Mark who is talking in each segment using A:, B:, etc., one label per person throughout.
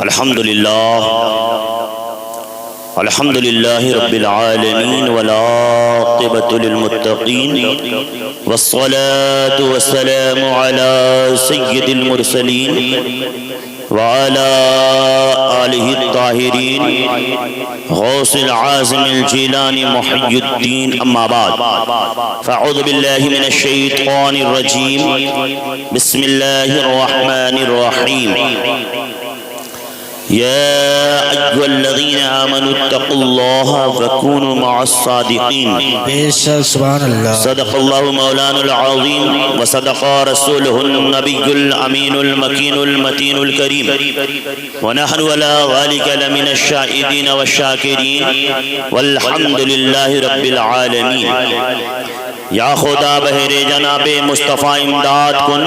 A: الحمد لله رب العالمين والعاقبة للمتقين والصلاة والسلام على سيد المرسلين وعلى آله الطاهرين غوث العازم الجيلاني محي الدين أما بعد فأعوذ بالله من الشيطان الرجيم بسم الله الرحمن الرحيم يا أيها الذين آمنوا اتقوا الله وكونوا مع الصادقين
B: سبحان الله
A: صدق الله مولانا العظيم وصدق رسوله النبي الأمين المكين المتين الكريم ونحن ولا ذلك لمن الشاهدين والشاكرين والحمد لله رب العالمين یا خدا بہر جناب مصطفیٰ امداد کن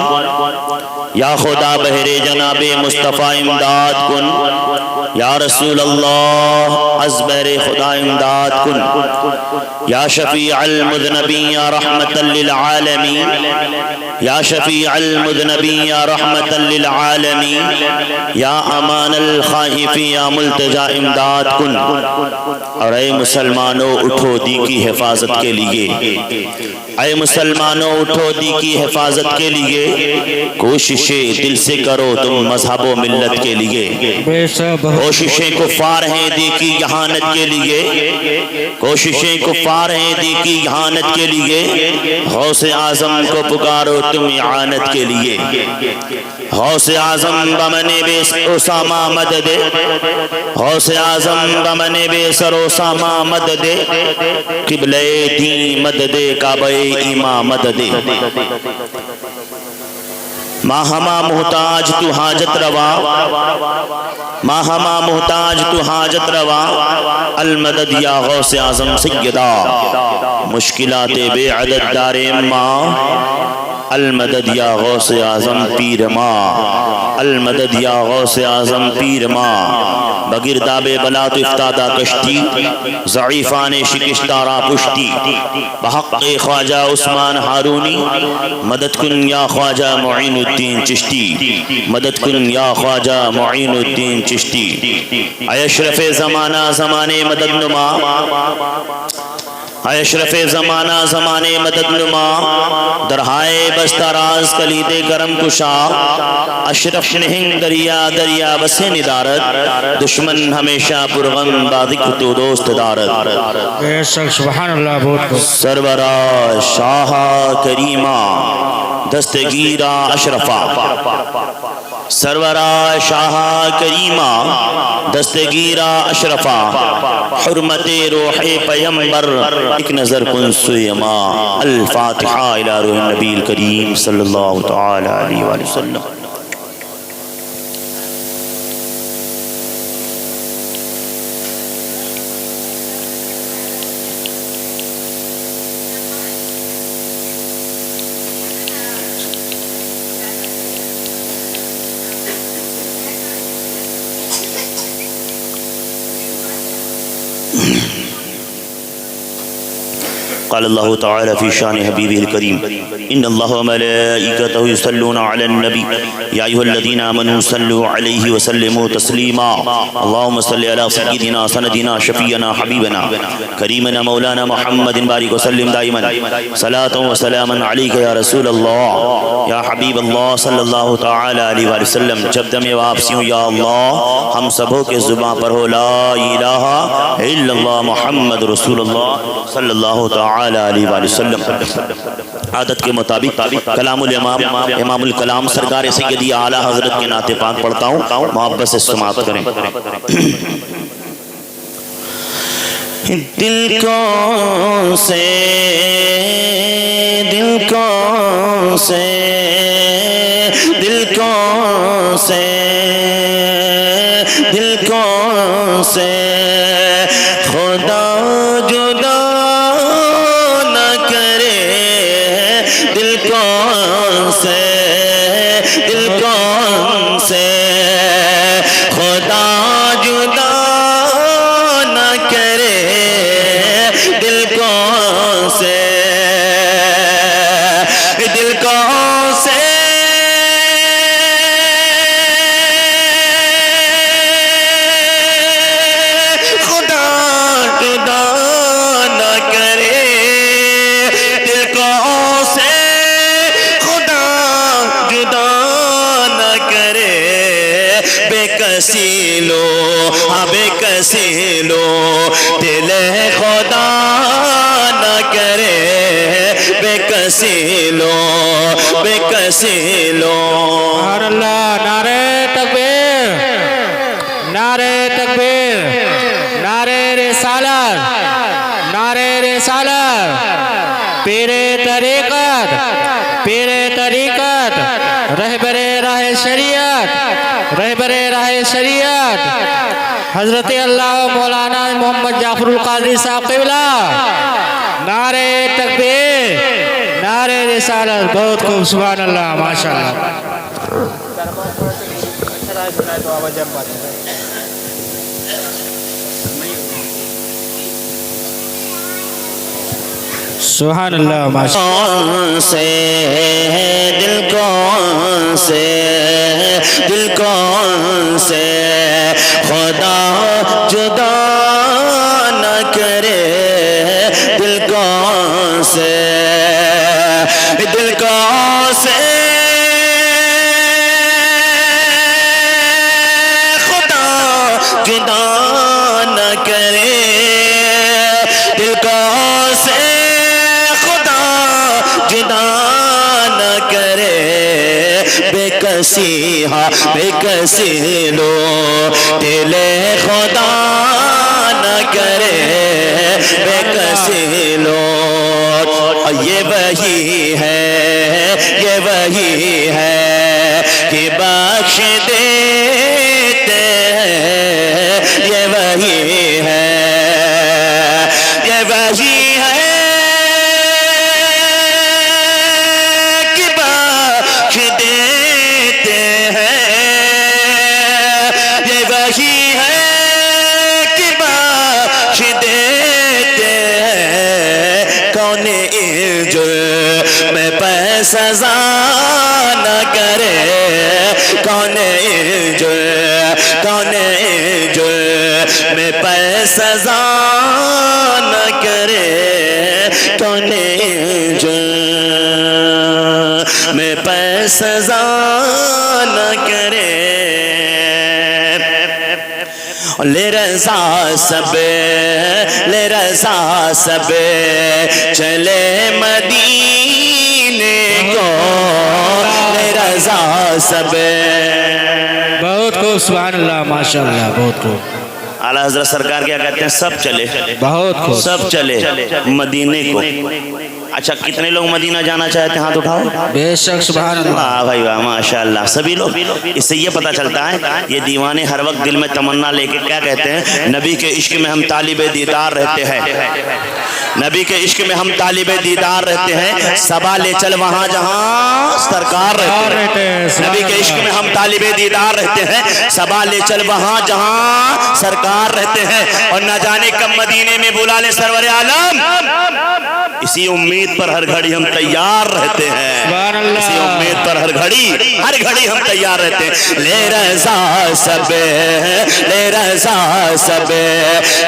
A: یا خدا بہر جناب مصطفیٰ امداد کن یا رسول اللہ از بہر خدا امداد کن یا شفیع المذنبین یا رحمتا للعالمین یا شفیع المذنبین یا رحمتا للعالمین یا امان الخائفین یا ملتجا امداد کن۔ اور اے مسلمانوں اٹھو دی کی حفاظت کے لیے، اے مسلمانوں اٹھو دی کی حفاظت کے لیے، کوششیں دل سے کرو تم مذہب و ملت کے لیے، کوششیں کفار ہیں دی کی یہانت کے لیے، کوششیں کفار ہیں دی کی یہانت کے لیے، غوث اعظم کو پکارو تم اعانت کے لیے، غوث اعظم بمن بے اسامہ مدد، غوث اعظم بمن بے سر اسامہ مدد، قبلہ دین مدد کعبہ ایمان مدد، ماں ہما محتاج تو حاجت روا، ماں ہما محتاج تو حاجت روا، المدد یا غوث اعظم سیدہ، مشکلات بے عدد دار ماں، المدد یا غوث اعظم پیر ماں، المدد یا غوث اعظم پیر ماں، بگرداب بلا تو افتادہ کشتی، ضعیفان شکشتارا پشتی، بحق خواجہ عثمان ہارونی، مدد کن یا خواجہ معین الدین چشتی، مدد کن یا خواجہ معین الدین چشتی، اے اشرف زمانہ زمانے مدد نما، اے اشرف زمانہ زمانے مدد نما، درہائے بستہ راز کلید کرم کشا، اشرف نہنگ دریا دریا بسے ندارت، دشمن ہمیشہ پرغم بادک تو دوست دارت،
B: سبحان اللہ بہت
A: سرورہ شاہ کریمہ دستگیرہ اشرفہ، سرورہ شاہ کریمہ دستگیرہ اشرفہ، حرمت روح پیمبر ایک نظر کن سویما، الفاتحہ الى روح النبی الکریم صلی اللہ تعالی علیہ وآلہ وسلم۔ قال الله تعالى في شان حبيبه الكريم إن الله وملائكته يصلون على النبي يا أيها الذين آمنوا صلوا عليه وسلموا تسليما اللهم صل على سيدنا سندنا شفيعنا حبيبنا كريمنا مولانا محمد بارك وسلم دائما صلاة وسلاما عليك يا رسول الله يا حبيب الله صلى الله تعالى عليه وآله وسلم۔ جب دم واپسی ہوں یا اللہ ہم سبوں کے زباں پر ہو لا الہ الا اللہ محمد رسول اللہ صلی اللہ تعالی علیہ وآلہ وسلم۔ عادت کے مطابق کلام الامام امام الکلام سرکار سیدی اعلیٰ حضرت کے نعت پاک پڑھتا ہوں، محبت سے سماعت کریں۔ دل کو سے دل کو سے دل کو سے دل کو سے خدا جدا دل کون سے خدا جدا نہ کرے، دل کون سے بے کسی لو بے کسی لو دل خدا نہ کرے بے کسی لو بے کسی لو
B: سبحان اللہ نعرہ تکبیر نعرہ تکبیر نعرہ رسالت نعرہ رسالت پیر طریقت پیر طریقت رہبر راہ شریعت رہبر راہ شریعت حضرت اللہ مولانا محمد جعفر القادری صاحب قبلہ نعرہ تکبیر نعرہ رسالت بہت خوب سبحان اللہ ماشاءاللہ سبحان اللہ ماشاءاللہ
A: کون سے دل کون سے دل کون سے خدا جدا نہ کرے دل کون سے دل کون سے خدا جدا نہ کرے دل کون سے جدا نہ کرے بے کسی بے کسی لو دل خدا نہ کرے بے کسی لو یہ وہی ہے کہ بخش دیتے ہیں یہ وہی ہے سزا نہ کرے کون میں پہ سزا نہ کرے کون میں پہ سزا نہ کرے لے رضا سب چلے مدینے کو لے رضا سب
B: بہت خوب سبحان اللہ ماشاءاللہ بہت خوب
A: اعلیٰ حضرت سرکار کیا کہتے ہیں سب چلے
B: بہت خوب
A: سب چلے مدینے کو اچھا کتنے لوگ مدینہ جانا چاہتے ہیں ہاتھ اٹھاؤ
B: بے شک سبحان اللہ
A: واہ بھائی واہ ماشاءاللہ سبھی لوگ اس سے یہ پتہ چلتا ہے یہ دیوانے ہر وقت دل میں تمنا لے کے کیا کہتے ہیں نبی کے عشق میں ہم طالب دیدار رہتے ہیں نبی کے عشق میں ہم طالب دیدار رہتے ہیں سبا لے چل وہاں جہاں سرکار رہتے ہیں نبی کے عشق میں ہم طالب دیدار رہتے ہیں سبا لے چل وہاں جہاں سرکار رہتے ہیں اور نہ جانے کب مدینے میں بلا لے سرور عالم اسی امید پر ہر گھڑی ہم تیار رہتے ہیں اسی امید پر ہر گھڑی ہم تیار رہتے ہیں لے رضا سب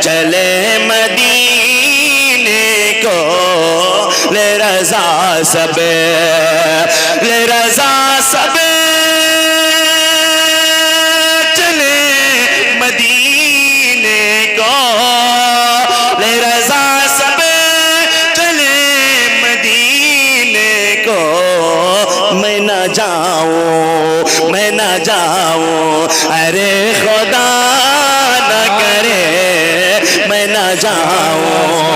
A: چلے مدینے کو لے رضا سب چلے مدینے کو لے رضا سب میں نہ جاؤں ارے خدا نہ کرے میں نہ جاؤں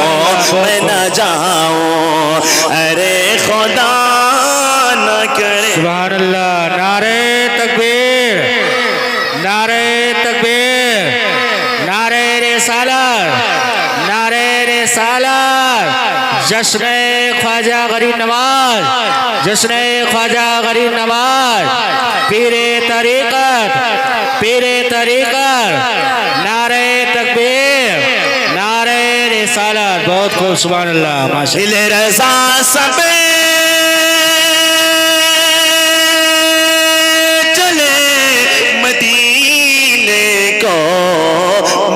A: ارے خدا نہ کرے
B: سبحان اللہ نعرہ تکبیر نعرہ تکبیر نعرہ رسالت جشن خواجہ غریب نواز جشن خواجہ غریب نواز پیر طریقت نعرہ تکبیر نعرہ رسالت بہت خوب سبحان اللہ ماشاءاللہ
A: رضا سب چلے مدینے کو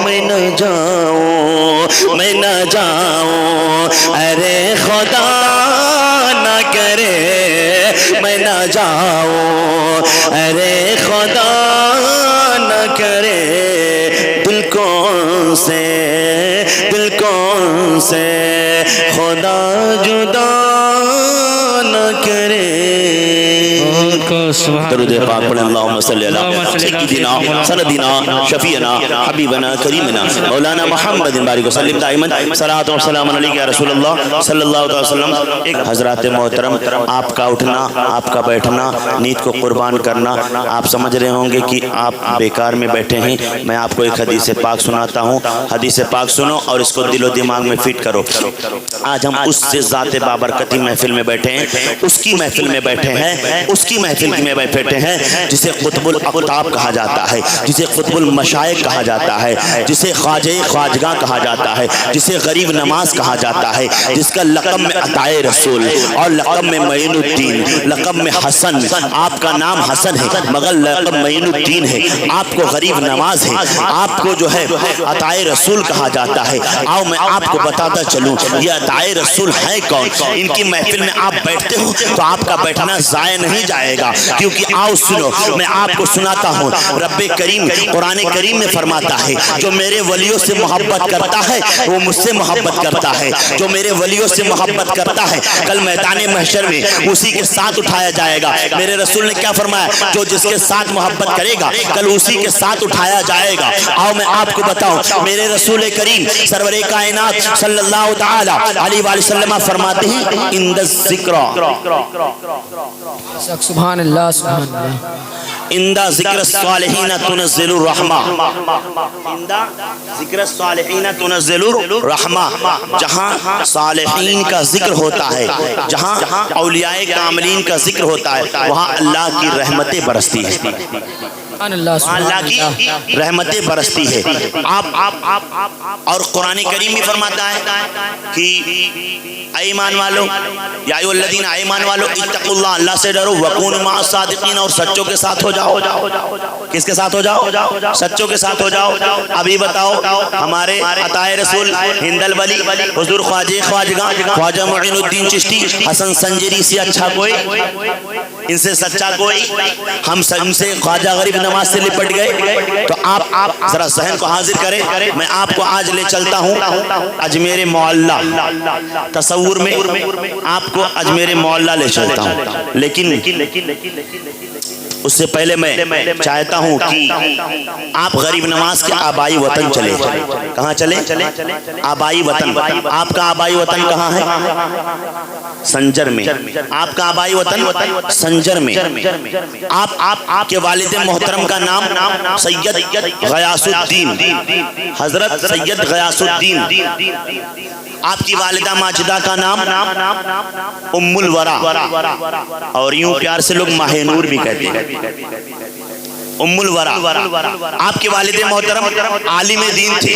A: میں نہ جاؤں ارے خدا نہ کرے میں نہ جاؤں ارے خدا نہ کرے دل کون سے خدا جدا نہ کرے. درود پاک پڑھیں. اللہم صلی اللہ سیدنا سندنا شفیعنا حبیبنا کریمنا مولانا محمد بارک وسلم دائما صلاۃ و سلام علیک یا رسول اللہ صلی اللہ علیہ وسلم. ایک حضرات محترم، آپ کا اٹھنا، آپ کا بیٹھنا، نیند کو قربان کرنا، آپ سمجھ رہے ہوں گے کہ آپ بیکار میں بیٹھے ہیں. میں آپ کو ایک حدیث پاک سناتا ہوں. حدیث پاک سنو اور اس کو دل و دماغ میں فٹ کرو. آج ہم اس سے ذات بابرکتی محفل میں بیٹھے ہیں، اس کی محفل میں بیٹھے ہیں، اس کی محفل میں بیٹھے ہیں جسے قطب الاقطاب کہا جاتا ہے، جسے قطب المشائق کہا جاتا ہے، جسے خواجہ خواجگاں کہا جاتا ہے، جسے غریب نواز کہا جاتا ہے، جس کا لقب میں عطائے رسول اور لقب میں معین الدین، لقب میں حسن. آپ کا نام حسن ہے مگر لقب معین الدین ہے. آپ کو غریب نواز ہے، آپ کو جو ہے عطائے رسول کہا جاتا ہے. آؤ میں آپ کو بتاتا چلوں یہ عطائے رسول ہے کون. ان کی محفل میں آپ بیٹھتے ہو تو آپ کا بیٹھنا ضائع نہیں جائے گا، کیونکہ آؤ سنو میں آپ کو سناتا ہوں. رب کریم قرآن کریم میں فرماتا ہے جو میرے ولیوں سے محبت کرتا ہے وہ مجھ سے محبت کرتا ہے. جو میرے ولیوں سے محبت کرتا ہے کل میدان محشر میں اسی کے ساتھ اٹھایا جائے گا. میرے رسول نے کیا فرمایا؟ جو جس کے ساتھ محبت کرے گا کل اسی کے ساتھ اٹھایا جائے گا. آؤ میں آپ کو بتاؤں میرے رسول کریم سرور کائنات صلی اللہ تعالی علیہ وآلہ وسلم فرماتے ہیں عند الذکر،
B: سبحان اللہ سبحان اللہ،
A: عند ذکر الصالحین تنزل الرحمہ. عند ذکر الصالحین تنزل الرحمہ. جہاں صالحین کا ذکر ہوتا ہے، جہاں اولیاء کاملین کا ذکر ہوتا ہے، وہاں اللہ کی رحمتیں برستی ہیں، اللہ کی رحمتیں برستی ہے. اور قرآن کریم بھی فرماتا ہے کہ اے ایمان والو، یا ایھا الذین ایمان والو اتقوا اللہ، اللہ سے ڈرو، وکونوا مع الصادقین، اور سچوں کے ساتھ ہو جاؤ. کس کے ساتھ ہو جاؤ؟ سچوں کے ساتھ ہو جاؤ. ابھی بتاؤ ہمارے عطائے رسول ہند الولی حضور خواجہ خواجگاں خواجہ معین الدین چشتی حسن سنجری سے اچھا کوئی، ان سے سچا کوئی؟ ہم سے خواجہ غریب نواز سے لپٹ گئے. تو آپ ذرا ذہن کو حاضر کریں. میں آپ کو آج لے چلتا ہوں اجمیر معلیٰ. تصور میں آپ کو اجمیر معلیٰ لے چلتا ہوں، لیکن اس سے پہلے میں چاہتا ہوں کہ آپ غریب نواز کے آبائی وطن چلے جائیں. کہاں چلے؟ آبائی وطن. آپ کا آبائی وطن کہاں ہے؟ سنجر میں. آپ کا آبائی وطن سنجر میں. آپ کے والد محترم کا نام سید غیاث الدین، حضرت سید غیاث الدین. آپ کی والدہ ماجدہ کا نام ام الورا، اور یوں پیار سے لوگ ماہ نور بھی کہتے ہیں، ام الورا. آپ کے والد محترم عالم دین تھے،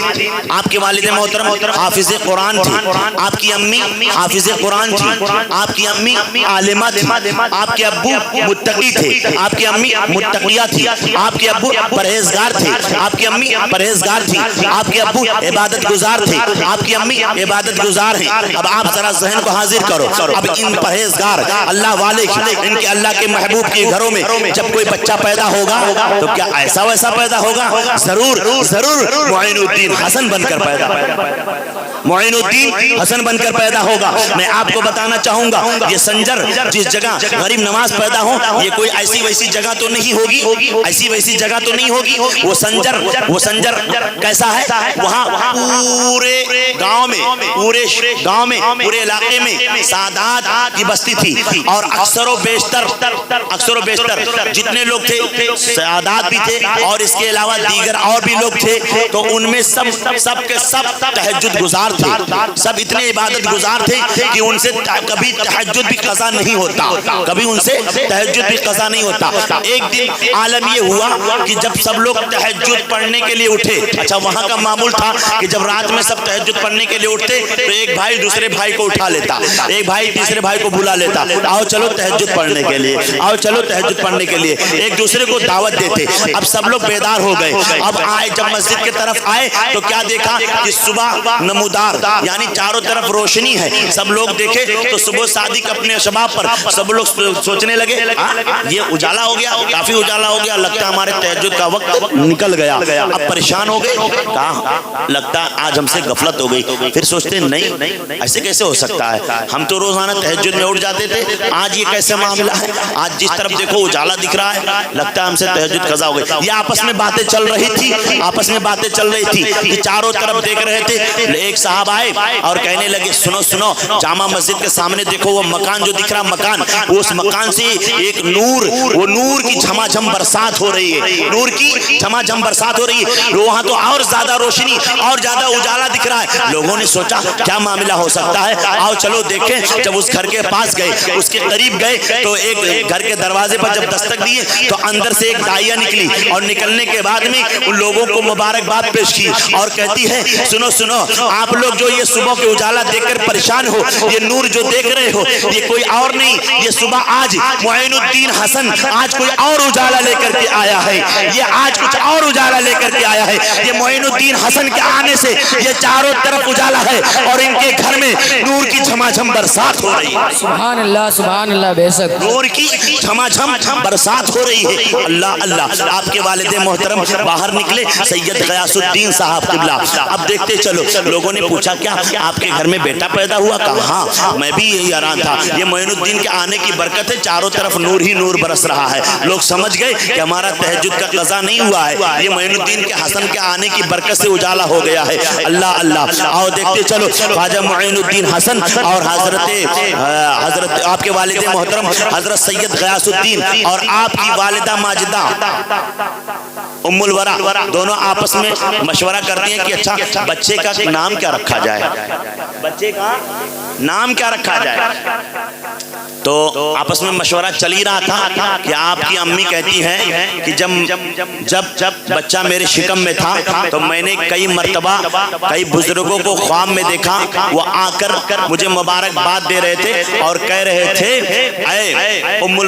A: آپ کے والد محترم حافظ قرآن تھے، آپ کی امی حافظ قرآن تھی، آپ کی امی عالمہ تھی، آپ کے ابو متقی تھے، آپ کی امی متقیہ تھی، آپ کے ابو پرہیزگار تھے، آپ کی امی پرہیزگار تھی، آپ کے ابو عبادت گزار تھے، آپ کی امی عبادت گزار ہیں. اب آپ ذرا ذہن کو حاضر کرو. اب ان پرہیزگار اللہ والے ان کے اللہ کے محبوب کے گھروں میں جب کوئی بچہ پیدا ہوگا تو کیا ایسا ویسا پیدا ہوگا؟ ضرور معین الدین حسن بن کر پیدا معین الدین حسن بن کر پیدا ہوگا. میں آپ کو بتانا چاہوں گا یہ سنجر جس جگہ غریب نواز پیدا ہو یہ کوئی ایسی ویسی جگہ تو نہیں ہوگی، ایسی ویسی جگہ تو نہیں ہوگی. وہ سنجر کیسا ہے؟ وہاں پورے گاؤں میں پورے علاقے میں سادات کی بستی تھی، اور اکثر و بیشتر جتنے لوگ تھے سادات بھی تھے، اور اس کے علاوہ دیگر اور بھی لوگ تھے. تو ان میں سب کے سب تہجد گزار تھے، سب اتنے عبادت گزار تھے کہ ان سے کبھی تہجد بھی قضا نہیں ہوتا، کبھی ان سے تہجد بھی قضا نہیں ہوتا. ایک دن عالم یہ ہوا کہ جب سب لوگ تہجد پڑھنے کے لیے اٹھے، اچھا وہاں کا معمول تھا کہ جب رات میں سب تہجد پڑھنے کے لیے اٹھتے تو ایک بھائی دوسرے بھائی کو اٹھا لیتا، ایک بھائی تیسرے بھائی کو بلا لیتا، آؤ چلو تہجد پڑھنے کے لیے، آؤ چلو تہجد پڑھنے کے لیے. ایک دوسرے کو دعوت دعوت دیتے. اب سب لوگ بیدار ہو گئے. اب آئے, جب مسجد کی طرف آئے تو کیا دیکھا کہ صبح نمودار یعنی چاروں طرف روشنی ہے. سب لوگ دیکھے تو صبح صادق اپنے شباب پر سب لوگ سوچنے لگے یہ اجالا ہو گیا, کافی اجالا ہو گیا, لگتا ہے ہمارے تہجد کا وقت نکل گیا. اب پریشان ہو گئے, کہا لگتا ہے آج ہم سے غفلت ہو گئی. پھر سوچتے نہیں ایسے کیسے ہو سکتا ہے, ہم تو روزانہ تہجد میں اٹھ جاتے تھے, آج یہ کیسے معاملہ ہے, آج جس طرف دیکھو اجالا دکھ رہا ہے, لگتا ہے ہم سے تہجد قضا ہو گئی. یہ آپس میں باتیں چل رہی تھی کہ چاروں طرف دیکھ رہے تھے. ایک صاحب آئے اور کہنے لگے سنو جامع مسجد کے سامنے دیکھو وہ مکان جو دکھ رہا مکان, اس مکان سے ایک نور, وہ نور کی جھما جھم برسات ہو رہی ہے, نور کی جھما جھم برسات ہو رہی ہے. وہاں تو اور زیادہ روشنی اور زیادہ اجالا دکھ رہا ہے. لوگوں نے سوچا کیا معاملہ ہو سکتا ہے, آؤ چلو دیکھیں. جب اس گھر کے پاس گئے, اس کے قریب گئے تو ایک گھر کے دروازے پر جب دستک دیے تو اندر سے ایک دائیہ نکلی, اور نکلنے کے بعد میں ان لوگوں کو مبارکباد پیش کی اور کہتی ہے سنو آپ لوگ جو یہ صبح کے اجالا دیکھ کر پریشان ہو, یہ نور جو دیکھ رہے ہو یہ کوئی اور نہیں, یہ صبح آج معین الدین حسن آج کوئی اور اجالا لے کر کے آیا ہے, یہ آج کچھ اور اجالا لے کر کے آیا ہے. یہ معین الدین حسن کے آنے سے یہ چاروں طرف اجالا ہے اور ان کے گھر میں نور کی جھما جھم برسات ہو رہی ہے.
B: سبحان اللہ بے شک
A: نور کی جھما جھم برسات ہو رہی ہے. اللہ آپ کے والد محترم باہر نکلے, سید غیاث الدین صاحب قبلہ. اب دیکھتے چلو, لوگوں نے پوچھا کیا آپ کے گھر میں بیٹا پیدا ہوا, کہا ہاں میں بھی یہی حیران تھا. یہ معین الدین کے آنے کی برکت ہے, چاروں طرف نور ہی نور برس رہا ہے. لوگ سمجھ گئے کہ ہمارا تہجد کا قضا نہیں ہوا ہے, یہ معین الدین کے حسن کے آنے کی برکت سے اجالا ہو گیا ہے. اللہ آؤ دیکھتے چلو, خواجہ معین الدین حسن اور حضرت آپ کے والد محترم حضرت سید غیاث الدین اور آپ کی والدہ ماجدہ ام الورا دونوں آپس میں مشورہ کرتی ہیں کہ اچھا بچے کا نام کیا رکھا جائے, بچے کا نام کیا رکھا جائے. تو آپس میں مشورہ چل ہی رہا تھا کہ آپ کی امی کہتی ہیں کہ جب بچہ میرے شکم میں تھا تو میں نے کئی مرتبہ کئی بزرگوں کو خواب میں دیکھا, وہ آ کر مجھے مبارکباد دے رہے تھے اور کہہ رہے تھے اے ام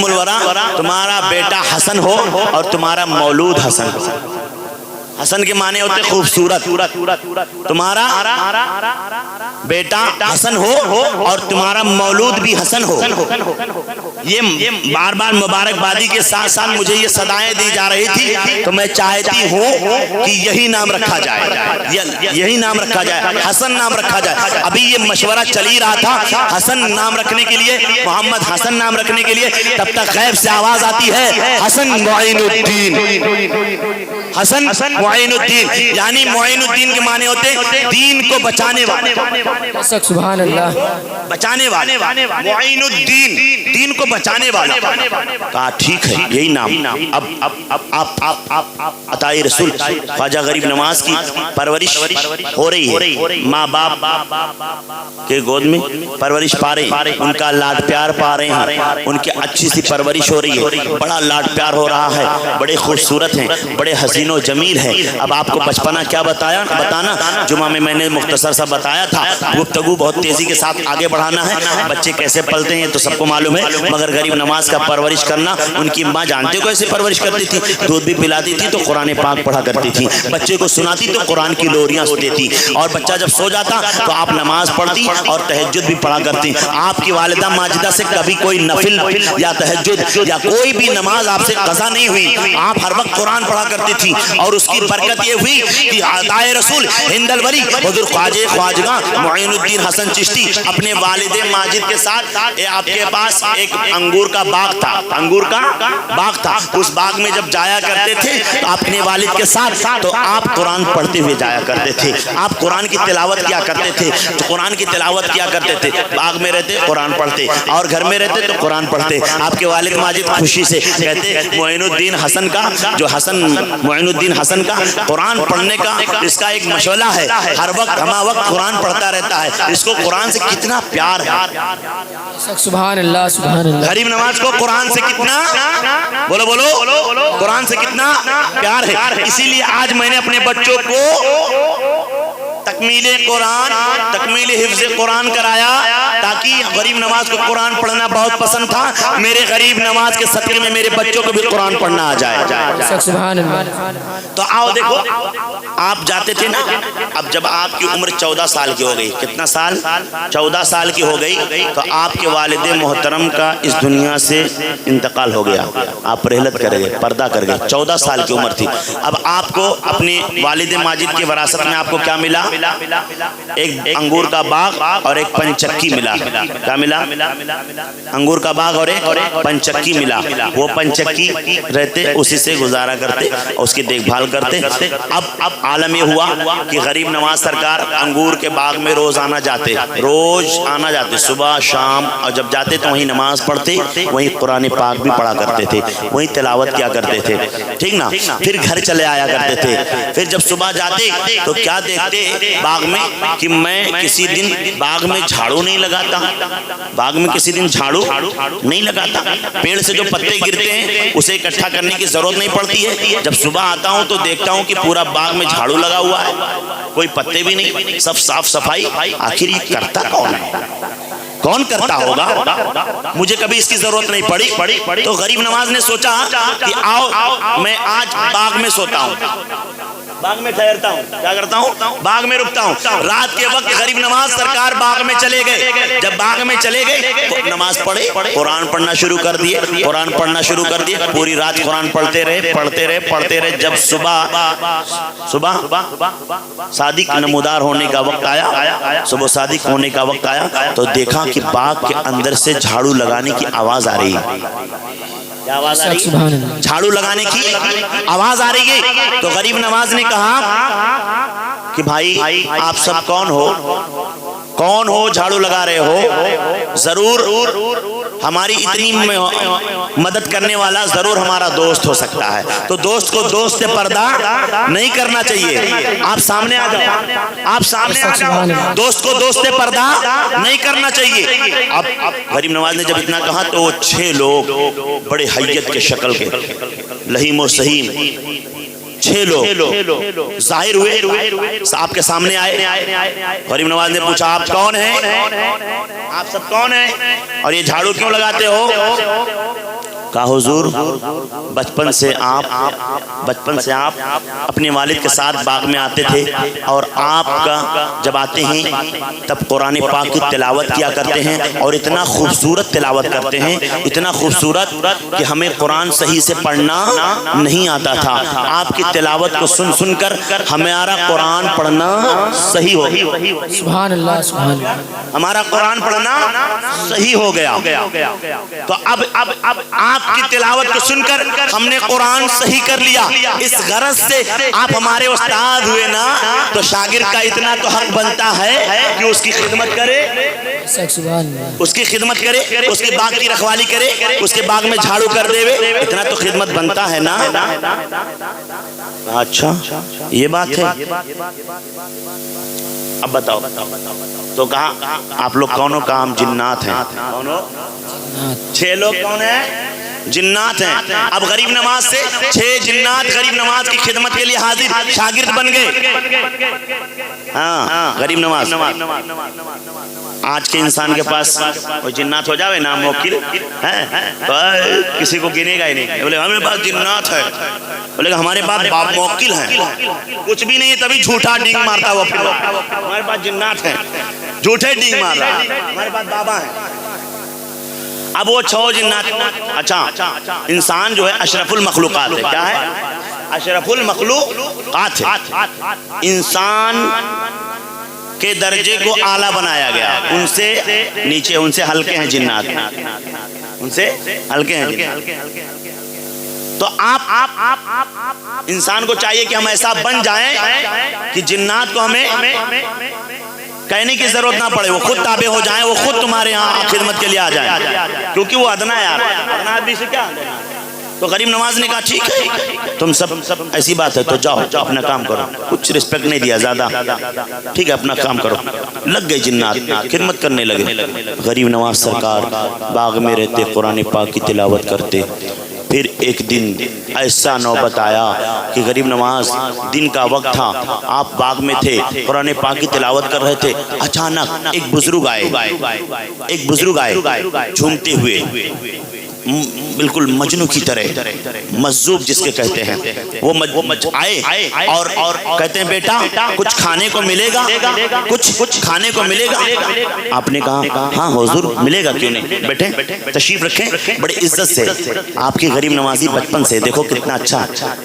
A: الورا تمہارا بیٹا حسن ہو اور تمہارا مولود حسن ہو. حسن کے معنی ہوتے خوبصورت, تمہارا بیٹا حسن ہو اور تمہارا مولود بھی حسن ہو. یہ بار بار مبارکبادی کے ساتھ ساتھ مجھے یہ صدائیں دی جا رہی تھی, تو میں چاہتی ہوں کہ یہی نام رکھا جائے, حسن نام رکھا جائے. ابھی یہ مشورہ چل ہی رہا تھا حسن نام رکھنے کے لیے, محمد حسن نام رکھنے کے لیے, تب تک غیب سے آواز آتی ہے حسن معین الدین, حسن معین الدین, یعنی معین الدین کے معنی ہوتے دین کو بچانے والے,
B: سبحان اللہ,
A: بچانے والے, معین الدین دین کو بچانے والا. کہا ٹھیک ہے یہی نام. اب عطائے رسول خواجہ غریب نواز کی پرورش ہو رہی ہے, ماں باپ کے گود میں پرورش پا رہے ہیں, ان کا لاڈ پیار پا رہے ہیں, ان کی اچھی سی پرورش ہو رہی ہے, بڑا لاڈ پیار ہو رہا ہے, بڑے خوبصورت ہیں, بڑے حسین و جمیل ہیں. اب آپ کو بچپنا کیا بتانا, جمعہ میں نے مختصر سا بتایا تھا, گفتگو بہت تیزی کے ساتھ آگے بڑھانا ہے. بچے کیسے پلتے ہیں تو سب کو معلوم ہے, مگر غریب نواز کا پرورش کرنا, ان کی ماں جانتے ہو کیسے پرورش کرتی تھی, دودھ بھی پلاتی تھی تو قرآن پاک پڑھا کرتی تھی, بچے کو سناتی تو قرآن کی لوریاں دیتی, اور بچہ جب سو جاتا تو آپ نماز پڑھتی اور تہجد بھی پڑھا کرتی. آپ کی والدہ ماجدہ سے کبھی کوئی نفل یا تہجد یا کوئی بھی نماز آپ سے قضا نہیں ہوئی, آپ ہر وقت قرآن پڑھا کرتی تھی. اور اس کی برکت یہ ہوئی کہ عطائے رسول ہند الولی حضور خواجہ معین الدین حسن چشتی اپنے والد ماجد کے ساتھ, آپ کے پاس ایک انگور کا باغ تھا, اس باغ میں جب جایا کرتے تھے تو اپنے والد کے ساتھ, تو آپ قرآن پڑھتے ہوئے جایا کرتے تھے, آپ قرآن کی تلاوت کیا کرتے تھے, باغ میں رہتے قرآن پڑھتے اور گھر میں رہتے تو قرآن پڑھتے. آپ کے والد ماجد خوشی سے کہتے معین الدین حسن کا, جو معین الدین حسن کا قرآن پڑھنے کا اس کا ایک مشغلہ ہے, ہر وقت ہما وقت قرآن پڑھتا رہتا ہے, اس کو قرآن سے کتنا پیار ہے.
B: سبحان اللہ,
A: غریب نواز کو قرآن سے کتنا بولو قرآن سے کتنا پیار ہے. اسی لیے آج میں نے اپنے بچوں کو تکمیل قرآن، تکمیل حفظ قرآن کرایا، تاکہ غریب نواز کو قرآن پڑھنا بہت پسند تھا، میرے غریب نواز کے صدقے میں میرے بچوں کو بھی قرآن پڑھنا آ جائے۔
B: سبحان اللہ۔
A: تو آؤ دیکھو، آپ جاتے تھے نا، اب جب آپ کی عمر 14 سال کی ہو گئی، کتنا سال؟ 14 سال کی ہو گئی، تو آپ کے والد محترم کا اس دنیا سے انتقال ہو گیا، آپ رحلت کر گئے، پردہ کر گئے، 14 سال کی عمر تھی۔ اب آپ کو اپنے والد ماجد کی وراثت میں آپ کو کیا ملا؟ ایک انگور کا باغ اور ایک پنچکی ملا۔ کیا ملا؟ انگور کا باغ اور ایک پنچکی ملا۔ وہ پنچکی رہتے، اسی سے گزارا کرتے، اس کی دیکھ بھال کرتے۔ اب عالم یہ ہوا کہ غریب نواز سرکار انگور کے باغ میں روز آنا جاتے، روز آنا جاتے، صبح شام، اور جب جاتے تو وہیں نماز پڑھتے، وہیں قرآن پاک بھی پڑھا کرتے تھے، وہیں تلاوت کیا کرتے تھے، ٹھیک نا؟ پھر گھر چلے آیا کرتے تھے۔ پھر جب صبح جاتے تو کیا دیکھتے باغ میں کہ میں کسی دن باغ میں جھاڑو نہیں لگاتا، باغ میں کسی دن جھاڑو نہیں لگاتا، پیڑ سے جو پتے گرتے ہیں اسے اکٹھا کرنے کی ضرورت نہیں پڑتی ہے۔ جب صبح آتا ہوں تو دیکھتا ہوں کہ پورا باغ میں جھاڑو لگا ہوا ہے، کوئی پتے بھی نہیں، سب صاف صفائی۔ آخر یہ کرتا کون ہے؟ کون کرتا ہوگا؟ مجھے کبھی اس کی ضرورت نہیں پڑی۔ تو غریب نواز نے سوچا کہ آؤ میں آج باغ میں سوتا ہوں، باغ میں ٹھہرتا ہوں، کیا کرتا ہوں؟ باغ میں رکتا ہوں۔ رات کے وقت غریب نواز سرکار باغ میں چلے گئے۔ جب باغ میں چلے گئے تو نماز پڑھے، قرآن پڑھنا شروع کر دیے، قرآن پڑھنا شروع کر دیے، پوری رات قرآن پڑھتے رہے۔ جب صبح صادق نمودار ہونے کا وقت آیا، صبح صادق ہونے کا وقت آیا تو دیکھا کہ باغ کے اندر سے جھاڑو لگانے کی آواز آ رہی ہے۔ کیا آواز آ رہی ہے؟ جھاڑو لگانے کی آواز آ رہی ہے۔ تو غریب نواز نے کہا کہ بھائی آپ سب کون ہو جھاڑو لگا رہے ہو؟ ضرور ہماری اتنی مدد کرنے والا ضرور ہمارا دوست ہو سکتا ہے، تو دوست کو دوست سے پردہ نہیں کرنا چاہیے۔ آپ سامنے آ جاؤ، دوست کو دوست سے پردہ نہیں کرنا چاہیے۔ اب غریب نواز نے جب اتنا کہا تو وہ 6 لوگ بڑے حیت کے شکل کے، لہیم و سہیم 6 لوگ ظاہر ہوئے، آپ کے سامنے آئے۔ غریب نواز نے پوچھا آپ کون ہیں؟ آپ سب کون ہیں اور یہ جھاڑو کیوں لگاتے ہو؟ کہا حضور بچپن سے آپ اپنے والد کے ساتھ باغ میں آتے تھے، اور آپ کا جب آتے ہیں تب قرآن پاک کی تلاوت کیا کرتے ہیں، اور اتنا خوبصورت تلاوت کرتے ہیں، اتنا خوبصورت کہ ہمیں قرآن صحیح سے پڑھنا نہیں آتا تھا۔ آپ کی تلاوت کو سن کر ہمارا قرآن پڑھنا صحیح ہو گیا۔
B: سبحان اللہ، سبحان اللہ۔
A: ہمارا قرآن پڑھنا صحیح ہو گیا۔ تو اب آپ کی تلاوت کو سن کر ہم نے قرآن صحیح کر لیا۔ اس غرض سے آپ ہمارے استاد ہوئے نا، تو شاگرد کا اتنا تو حق بنتا ہے کہ اس کی خدمت کرے، اس کی خدمت کرے، اس کے باغ کی رکھوالی کرے، اس کے باغ میں جھاڑو کر دے، اتنا تو خدمت بنتا ہے نا۔ اچھا یہ بات ہے، اب بتاؤ۔ تو کہا آپ لوگ کونوں کا؟ ہم جنات ہیں۔ 6 لوگ کون ہیں؟ جنات ہیں۔ اب غریب نواز سے 6 جنات غریب نواز کی خدمت کے لیے حاضر، شاگرد بن گئے۔ ہاں غریب نواز آج کے انسان کے پاس کوئی جنات ہو جاوے نا موکل ہے تو کسی کو گنے گا ہی نہیں، بولے ہمارے پاس جنات ہے، بولے ہمارے پاس موکل ہیں، کچھ بھی نہیں ہے تبھی جھوٹا ڈینگ مارتا ہوا پھر ہمارے پاس جنات ہیں، جھوٹے ڈینگ مار رہا ہے، ہمارے پاس بابا ہیں۔ اب وہ 6 جنات، اچھا انسان جو ہے اشرف المخلوقات ہے، کیا ہے؟ اشرف المخلوقات ہے۔ انسان کے درجے کو اعلیٰ بنایا گیا، ان سے نیچے، ان سے ہلکے ہیں جنات، ان سے ہلکے ہیں جنات۔ تو آپ انسان کو چاہیے کہ ہم ایسا بن جائیں کہ جنات کو ہمیں کہنے کی ضرورت نہ پڑے، وہ خود تابع ہو جائیں، وہ خود تمہارے یہاں خدمت کے لیے آ جائیں، کیونکہ وہ ادنا ہے، ادنا آدمی سے کیا۔ تو غریب نواز نے کہا ٹھیک ہے تم سب ایسی بات ہے تو جاؤ اپنا کام کرو، کچھ رسپیکٹ نہیں دیا زیادہ، ٹھیک ہے اپنا کام کرو۔ لگ گئے جنات خدمت کرنے لگے۔ غریب نواز سرکار باغ میں رہتے، قرآن پاک کی تلاوت کرتے، پھر ایک دن ایسا نوبت آیا کہ غریب نواز دن کا وقت تھا، آپ باغ میں تھے، قرآن پاک کی تلاوت کر رہے تھے، اچانک ایک بزرگ آئے جھومتے ہوئے، بالکل مجنو کی طرح، مجذوب جس کے کہتے ہیں، وہ آئے اور کہتے ہیں بیٹا کچھ کھانے کو ملے گا، کچھ کھانے کو ملے گا؟ آپ نے کہا ہاں حضور ملے گا، کیوں نہیں، بیٹھیں تشریف رکھیں، بڑی عزت سے۔ آپ کی غریب نوازی بچپن سے دیکھو کتنا اچھا،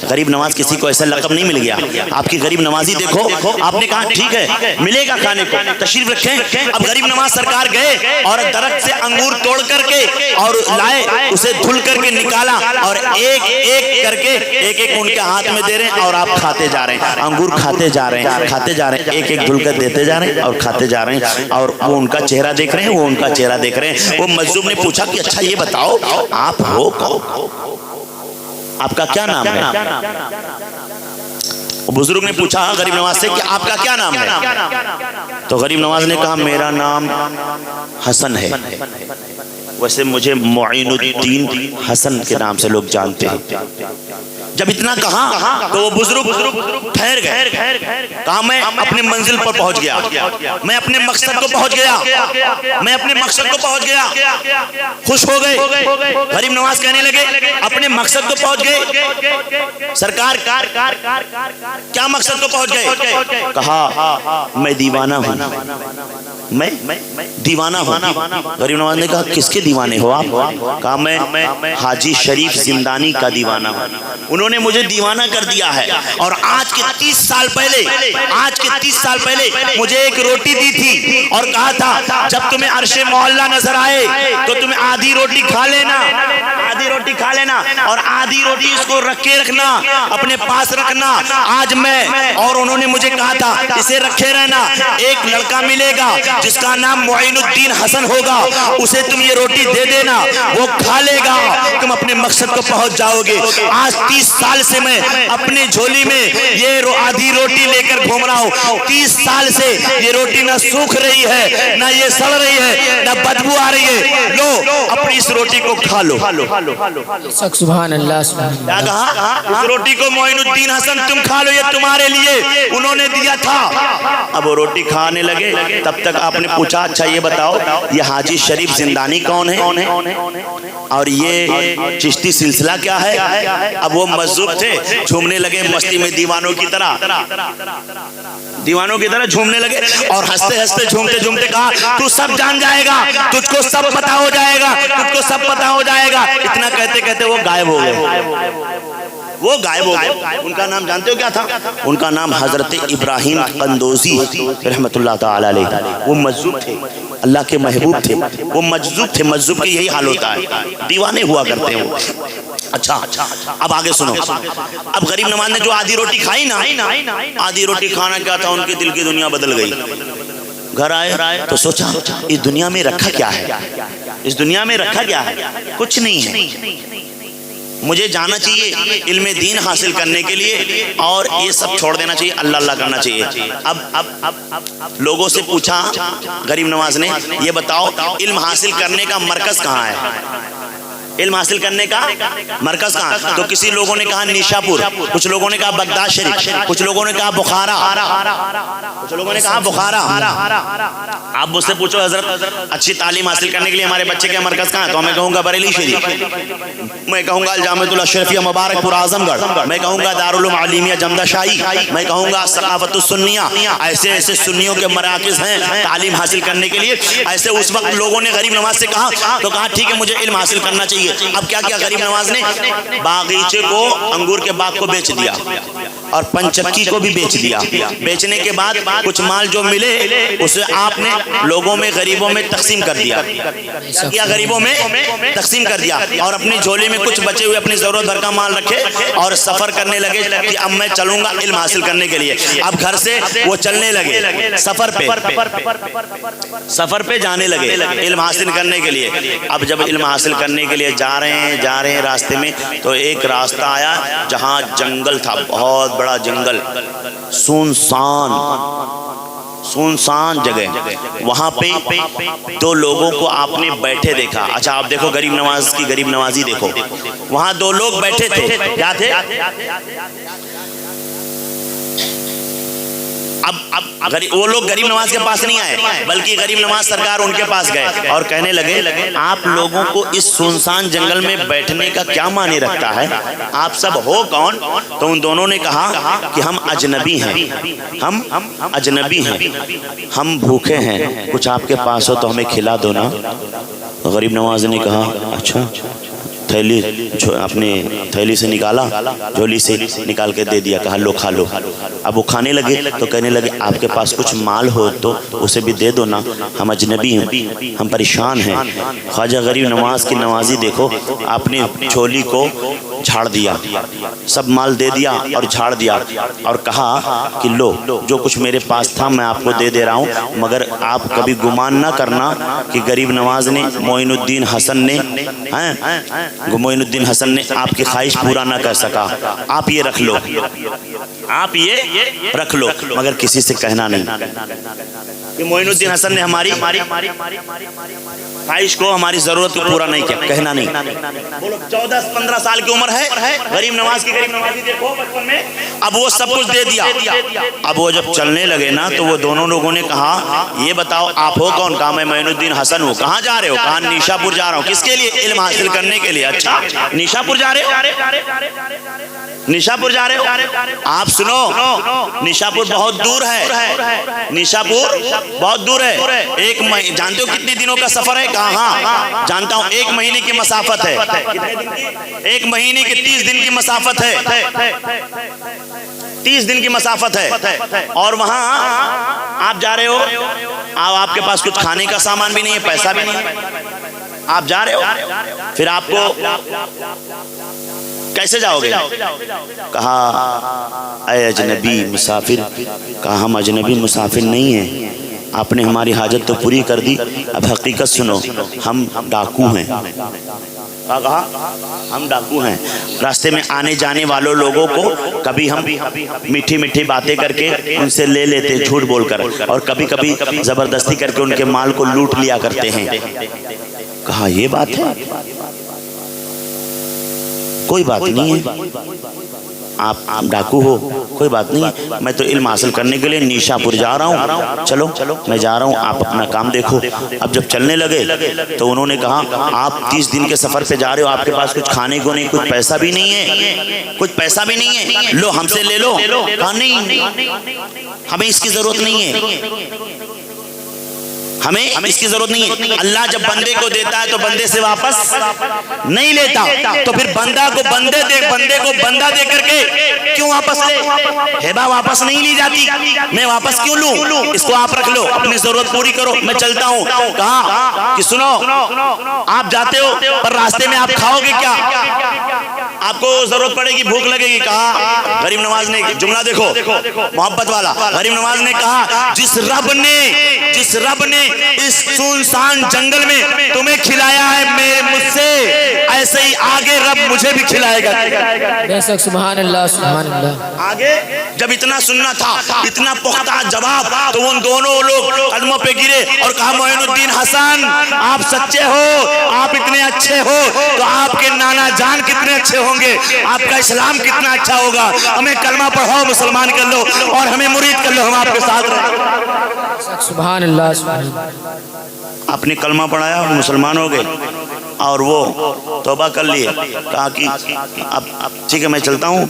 A: غریب نواز کسی کو ایسا لقب نہیں مل گیا، آپ کی غریب نوازی دیکھو۔ آپ نے کہا ٹھیک ہے ملے گا کھانے کو، تشریف رکھیں۔ اب غریب نواز سرکار گئے اور درخت سے انگور توڑ کر کے اور لائے، اسے دھل کر کے نکالا اور ایک ایک کر کے ایک ان کے ہاتھ میں دے رہے ہیں اور آپ کھاتے جا رہے ہیں، انگور کھاتے جا رہے ہیں، ایک ایک دھل کر دیتے جا رہے ہیں اور کھاتے جا رہے ہیں، اور وہ ان کا چہرہ دیکھ رہے ہیں، وہ مجذوب نے پوچھا کہ اچھا یہ بتاؤ آپ ہو کون، آپ کا کیا نام ہے؟ بزرگ نے پوچھا غریب نواز سے کہ آپ کا کیا نام ہے؟ تو غریب نواز نے کہا میرا نام حسن ہے، ویسے مجھے معین الدین حسن کے نام سے لوگ جانتے ہیں۔ جب اتنا کہا تو وہ بزرگ ٹھہر گئے، کہا میں اپنی منزل پر پہنچ گیا، میں اپنے مقصد کو پہنچ گیا، خوش ہو گئے۔ غریب نواز کہنے لگے اپنے مقصد کو پہنچ گئے، سرکار کیا مقصد کو پہنچ گئے؟ کہا میں دیوانہ ہوں، میں دیوانہ ہوں۔ غریب نواز نے کہا کس کے دیوانے ہو آپ؟ کہا میں حاجی شریف زندانی کا دیوانہ ہوں، انہوں نے مجھے دیوانہ کر دیا ہے، اور آج کے 30 سال پہلے مجھے ایک روٹی دی تھی اور کہا تھا جب تمہیں عرش معلیٰ نظر آئے تو تمہیں آدھی روٹی کھا لینا اور آدھی روٹی اس کو رکھ کے رکھنا، اپنے پاس رکھنا۔ آج میں اور انہوں نے مجھے کہا تھا اسے رکھے رہنا، ایک لڑکا ملے گا جس کا نام معین الدین حسن ہوگا، اسے تم یہ روٹی دے دینا، وہ کھا لے گا، تم اپنے مقصد کو پہنچ جاؤ گے۔ آج 30 سال سے میں اپنی جھولی میں یہ آدھی روٹی لے کر گھوم رہا ہوں، 30 سال سے یہ روٹی نہ سوکھ رہی ہے، نہ یہ سڑ رہی ہے، نہ بدبو آ رہی ہے، لو اپنی اس روٹی کو کھا لو۔
B: سبحان اللہ۔
A: کیا کہا؟ اس روٹی کو معین الدین حسن تم کھا لو، یہ تمہارے لیے انہوں نے دیا تھا۔ اب وہ روٹی کھانے لگے، تب تک آپ نے پوچھا اچھا یہ بتاؤ یہ حاجی شریف زندانی کون ہے اور یہ چشتی سلسلہ کیا ہے؟ اب وہ مجذوب تھے، جھومنے لگے مستی میں، دیوانوں کی طرح جھومنے لگے اور ہنستے جھومتے کہا تو سب جان جائے گا، تجھ کو سب پتا ہو جائے گا، اتنا کہتے وہ غائب ہو گئے۔ ان کا نام جانتے ہو کیا تھا؟ ان کا نام حضرت ابراہیم قندوزی رحمت اللہ تعالی علیہ، وہ مجذوب تھے، اللہ کے محبوب تھے، وہ مجذوب تھے، مجذوب کی یہی حال ہوتا ہے، دیوانے ہوا کرتے ہیں وہ۔ اچھا اب آگے سنو، اب غریب نواز نے جو آدھی روٹی کھائی نا، آدھی روٹی کھانا کیا تھا، ان کی دل کی دنیا بدل گئی۔ گھر آئے تو سوچا اس دنیا میں رکھا کیا ہے؟ کچھ نہیں ہے، مجھے جانا چاہیے علم دین حاصل کرنے کے لیے اور یہ سب چھوڑ دینا چاہیے، اللہ کرنا چاہیے۔ اب لوگوں سے پوچھا غریب نواز نے یہ بتاؤ علم حاصل کرنے کا مرکز کہاں ہے؟ علم حاصل کرنے کا مرکز کہاں؟ تو کسی لوگوں نے کہا نیشا پور، کچھ لوگوں نے کہا بغداد شریف، کچھ لوگوں نے کہا بخارا۔ آپ مجھ سے پوچھو حضرت اچھی تعلیم حاصل کرنے کے لیے ہمارے بچے کے مرکز کہاں ہے؟ تو میں کہوں گا بریلی شریف، میں کہوں گا الجامعۃ الاشرفیہ مبارک پور اعظم گڑھ، میں کہوں گا دارالعلوم علیمیہ جمدہ شاہی، میں کہوں گا ثقافت السنیہ۔ ایسے سنیوں کے مراکز ہیں تعلیم حاصل کرنے کے لیے۔ ایسے اس وقت لوگوں نے غریب نواز سے کہا تو کہا ٹھیک ہے مجھے علم حاصل کرنا چاہیے۔ اب کیا کیا غریب نواز نے؟ باغیچے کو، انگور کے باغ کو بیچ دیا اور پنچکی کو بھی بیچ دیا۔ بیچنے کے بعد کچھ مال جو ملے اسے آپ نے لوگوں میں، غریبوں میں تقسیم کر دیا، غریبوں میں تقسیم کر دیا، اور اپنی جھولی میں کچھ بچے ہوئے اپنی ضرورت بھر کا مال رکھے اور سفر کرنے لگے کہ اب میں چلوں گا علم حاصل کرنے کے لیے۔ اب گھر سے وہ چلنے لگے سفر پہ جانے لگے علم حاصل کرنے کے لیے۔ اب جب علم حاصل کرنے کے لیے جا رہے ہیں راستے میں تو ایک راستہ آیا جہاں جنگل تھا، بہت بڑا جنگل، سنسان سنسان جگہ، وہاں پہ دو لوگوں کو آپ نے بیٹھے دیکھا. اچھا آپ دیکھو غریب نواز کی غریب نوازی دیکھو. وہاں دو لوگ بیٹھے تھے، کیا تھے؟ اب وہ لوگ غریب نواز کے پاس نہیں آئے بلکہ غریب نواز سرکار ان کے پاس گئے اور کہنے لگے آپ لوگوں کو اس سنسان جنگل میں بیٹھنے کا کیا معنی رکھتا ہے؟ آپ سب ہو کون؟ تو ان دونوں نے کہا کہ ہم اجنبی ہیں، ہم اجنبی ہیں، ہم بھوکے ہیں، کچھ آپ کے پاس ہو تو ہمیں کھلا دو نا. غریب نواز نے کہا اچھا. تھیلی اپنے تھیلی سے نکالا، جھولی سے نکال کے دے دیا، کہا لو کھا لو. اب وہ کھانے لگے تو کہنے لگے آپ کے پاس کچھ مال ہو تو اسے بھی دے دو نا، ہم اجنبی ہیں، ہم پریشان ہیں. خواجہ غریب نواز کی نوازی دیکھو، آپ نے جھولی کو جھاڑ دیا، سب مال دے دیا اور جھاڑ دیا اور کہا کہ لو جو کچھ میرے پاس تھا میں آپ کو دے دے رہا ہوں، مگر آپ کبھی گمان نہ کرنا کہ غریب نواز نے معین الدین حسن نے آپ کی خواہش پورا نہ کر سکا. آپ یہ رکھ لو، آپ یہ رکھ لو، مگر کسی سے کہنا نہیں کہ معین الدین حسن نے ہماری خواہش کو، ہماری ضرورت کو پورا نہیں کیا، کہنا نہیں. 14-15 سال کی عمر ہے غریب نواز کی، غریب نوازی دیکھو بچپن میں. اب وہ سب کچھ دے دیا. اب وہ جب چلنے لگے نا تو وہ دونوں لوگوں نے کہا یہ بتاؤ آپ ہو کون؟ کہا میں معین الدین حسن ہوں. کہاں جا رہے ہو؟ کہا نیشا پور جا رہا ہوں. کس کے لیے؟ علم حاصل کرنے کے لیے. اچھا نیشا پور جا رہے ہو؟ نیشا پور جا رہے ہو؟ آپ سنو، نیشا پور بہت دور ہے، نیشا پور بہت دور ہے. جانتے ہو کتنے دنوں کا سفر ہے؟ کہاں ہاں جانتا ہوں، 1 مہینے کی مسافت ہے. 1 مہینے کی 30 دن کی مسافت ہے، 30 دن کی مسافت ہے. اور وہاں آپ جا رہے ہو، آپ کے پاس کچھ کھانے کا سامان بھی نہیں ہے، پیسہ بھی نہیں ہے، آپ جا رہے ہو، پھر آپ کو کیسے جاؤ گے؟ کہا اے اجنبی مسافر، کہا ہم اجنبی مسافر نہیں ہیں، آپ نے ہماری حاجت تو پوری کر دی، اب حقیقت سنو، ہم ڈاکو ہیں. کہا ہم ڈاکو ہیں. راستے میں آنے جانے والوں لوگوں کو کبھی ہم میٹھی میٹھی باتیں کر کے ان سے لے لیتے جھوٹ بول کر، اور کبھی کبھی زبردستی کر کے ان کے مال کو لوٹ لیا کرتے ہیں. کہا یہ بات ہے؟ کوئی بات نہیں ہے، آپ ڈاکو ہو کوئی بات نہیں، میں تو علم حاصل کرنے کے لیے نیشا پور جا رہا ہوں، چلو میں جا رہا ہوں، آپ اپنا کام دیکھو. اب جب چلنے لگے تو انہوں نے کہا آپ 30 دن کے سفر پہ جا رہے ہو، آپ کے پاس کچھ کھانے کو نہیں، کچھ پیسہ بھی نہیں ہے، کچھ پیسہ بھی نہیں ہے، لو ہم سے لے لو. کہا نہیں، ہمیں اس کی ضرورت نہیں ہے، ہمیں اس کی ضرورت نہیں ہے. اللہ جب بندے کو دیتا ہے تو بندے سے واپس نہیں لیتا، تو پھر بندہ کو بندے کو بندہ دے کر کے کیوں واپس لے؟ ہبہ واپس نہیں لی جاتی، میں واپس کیوں لوں؟ اس کو آپ رکھ لو، اپنی ضرورت پوری کرو، میں چلتا ہوں. کہا کہ سنو، آپ جاتے ہو پر راستے میں آپ کھاؤ گے کیا؟ آپ کو ضرورت پڑے گی، بھوک لگے گی. کہا غریب نواز نے جملہ دیکھو محبت والا، غریب نواز نے کہا جس رب نے اس سنسان جنگل میں تمہیں کھلایا ہے مجھ سے، ایسے ہی آگے رب مجھے بھی کھلائے گا.
B: بے شک سبحان اللہ سبحان اللہ.
A: آگے جب اتنا سننا تھا، اتنا پختہ جواب، تو ان دونوں لوگ قدموں پہ گرے اور کہا معین الدین حسن آپ سچے ہو، آپ اتنے اچھے ہو تو آپ کے نانا جان کتنے اچھے ہوں گے، آپ کا اسلام کتنا اچھا ہوگا. ہمیں کلمہ پڑھاؤ، مسلمان کر لو اور ہمیں مرید کر لو، ہم آپ کے ساتھ رہیں.
B: سبحان اللہ سبحان اللہ.
A: آپ نے کلمہ پڑھایا اور مسلمان ہو گئے اور وہ توبہ کر لیے. کہا کہ اب ٹھیک ہے میں چلتا ہوں،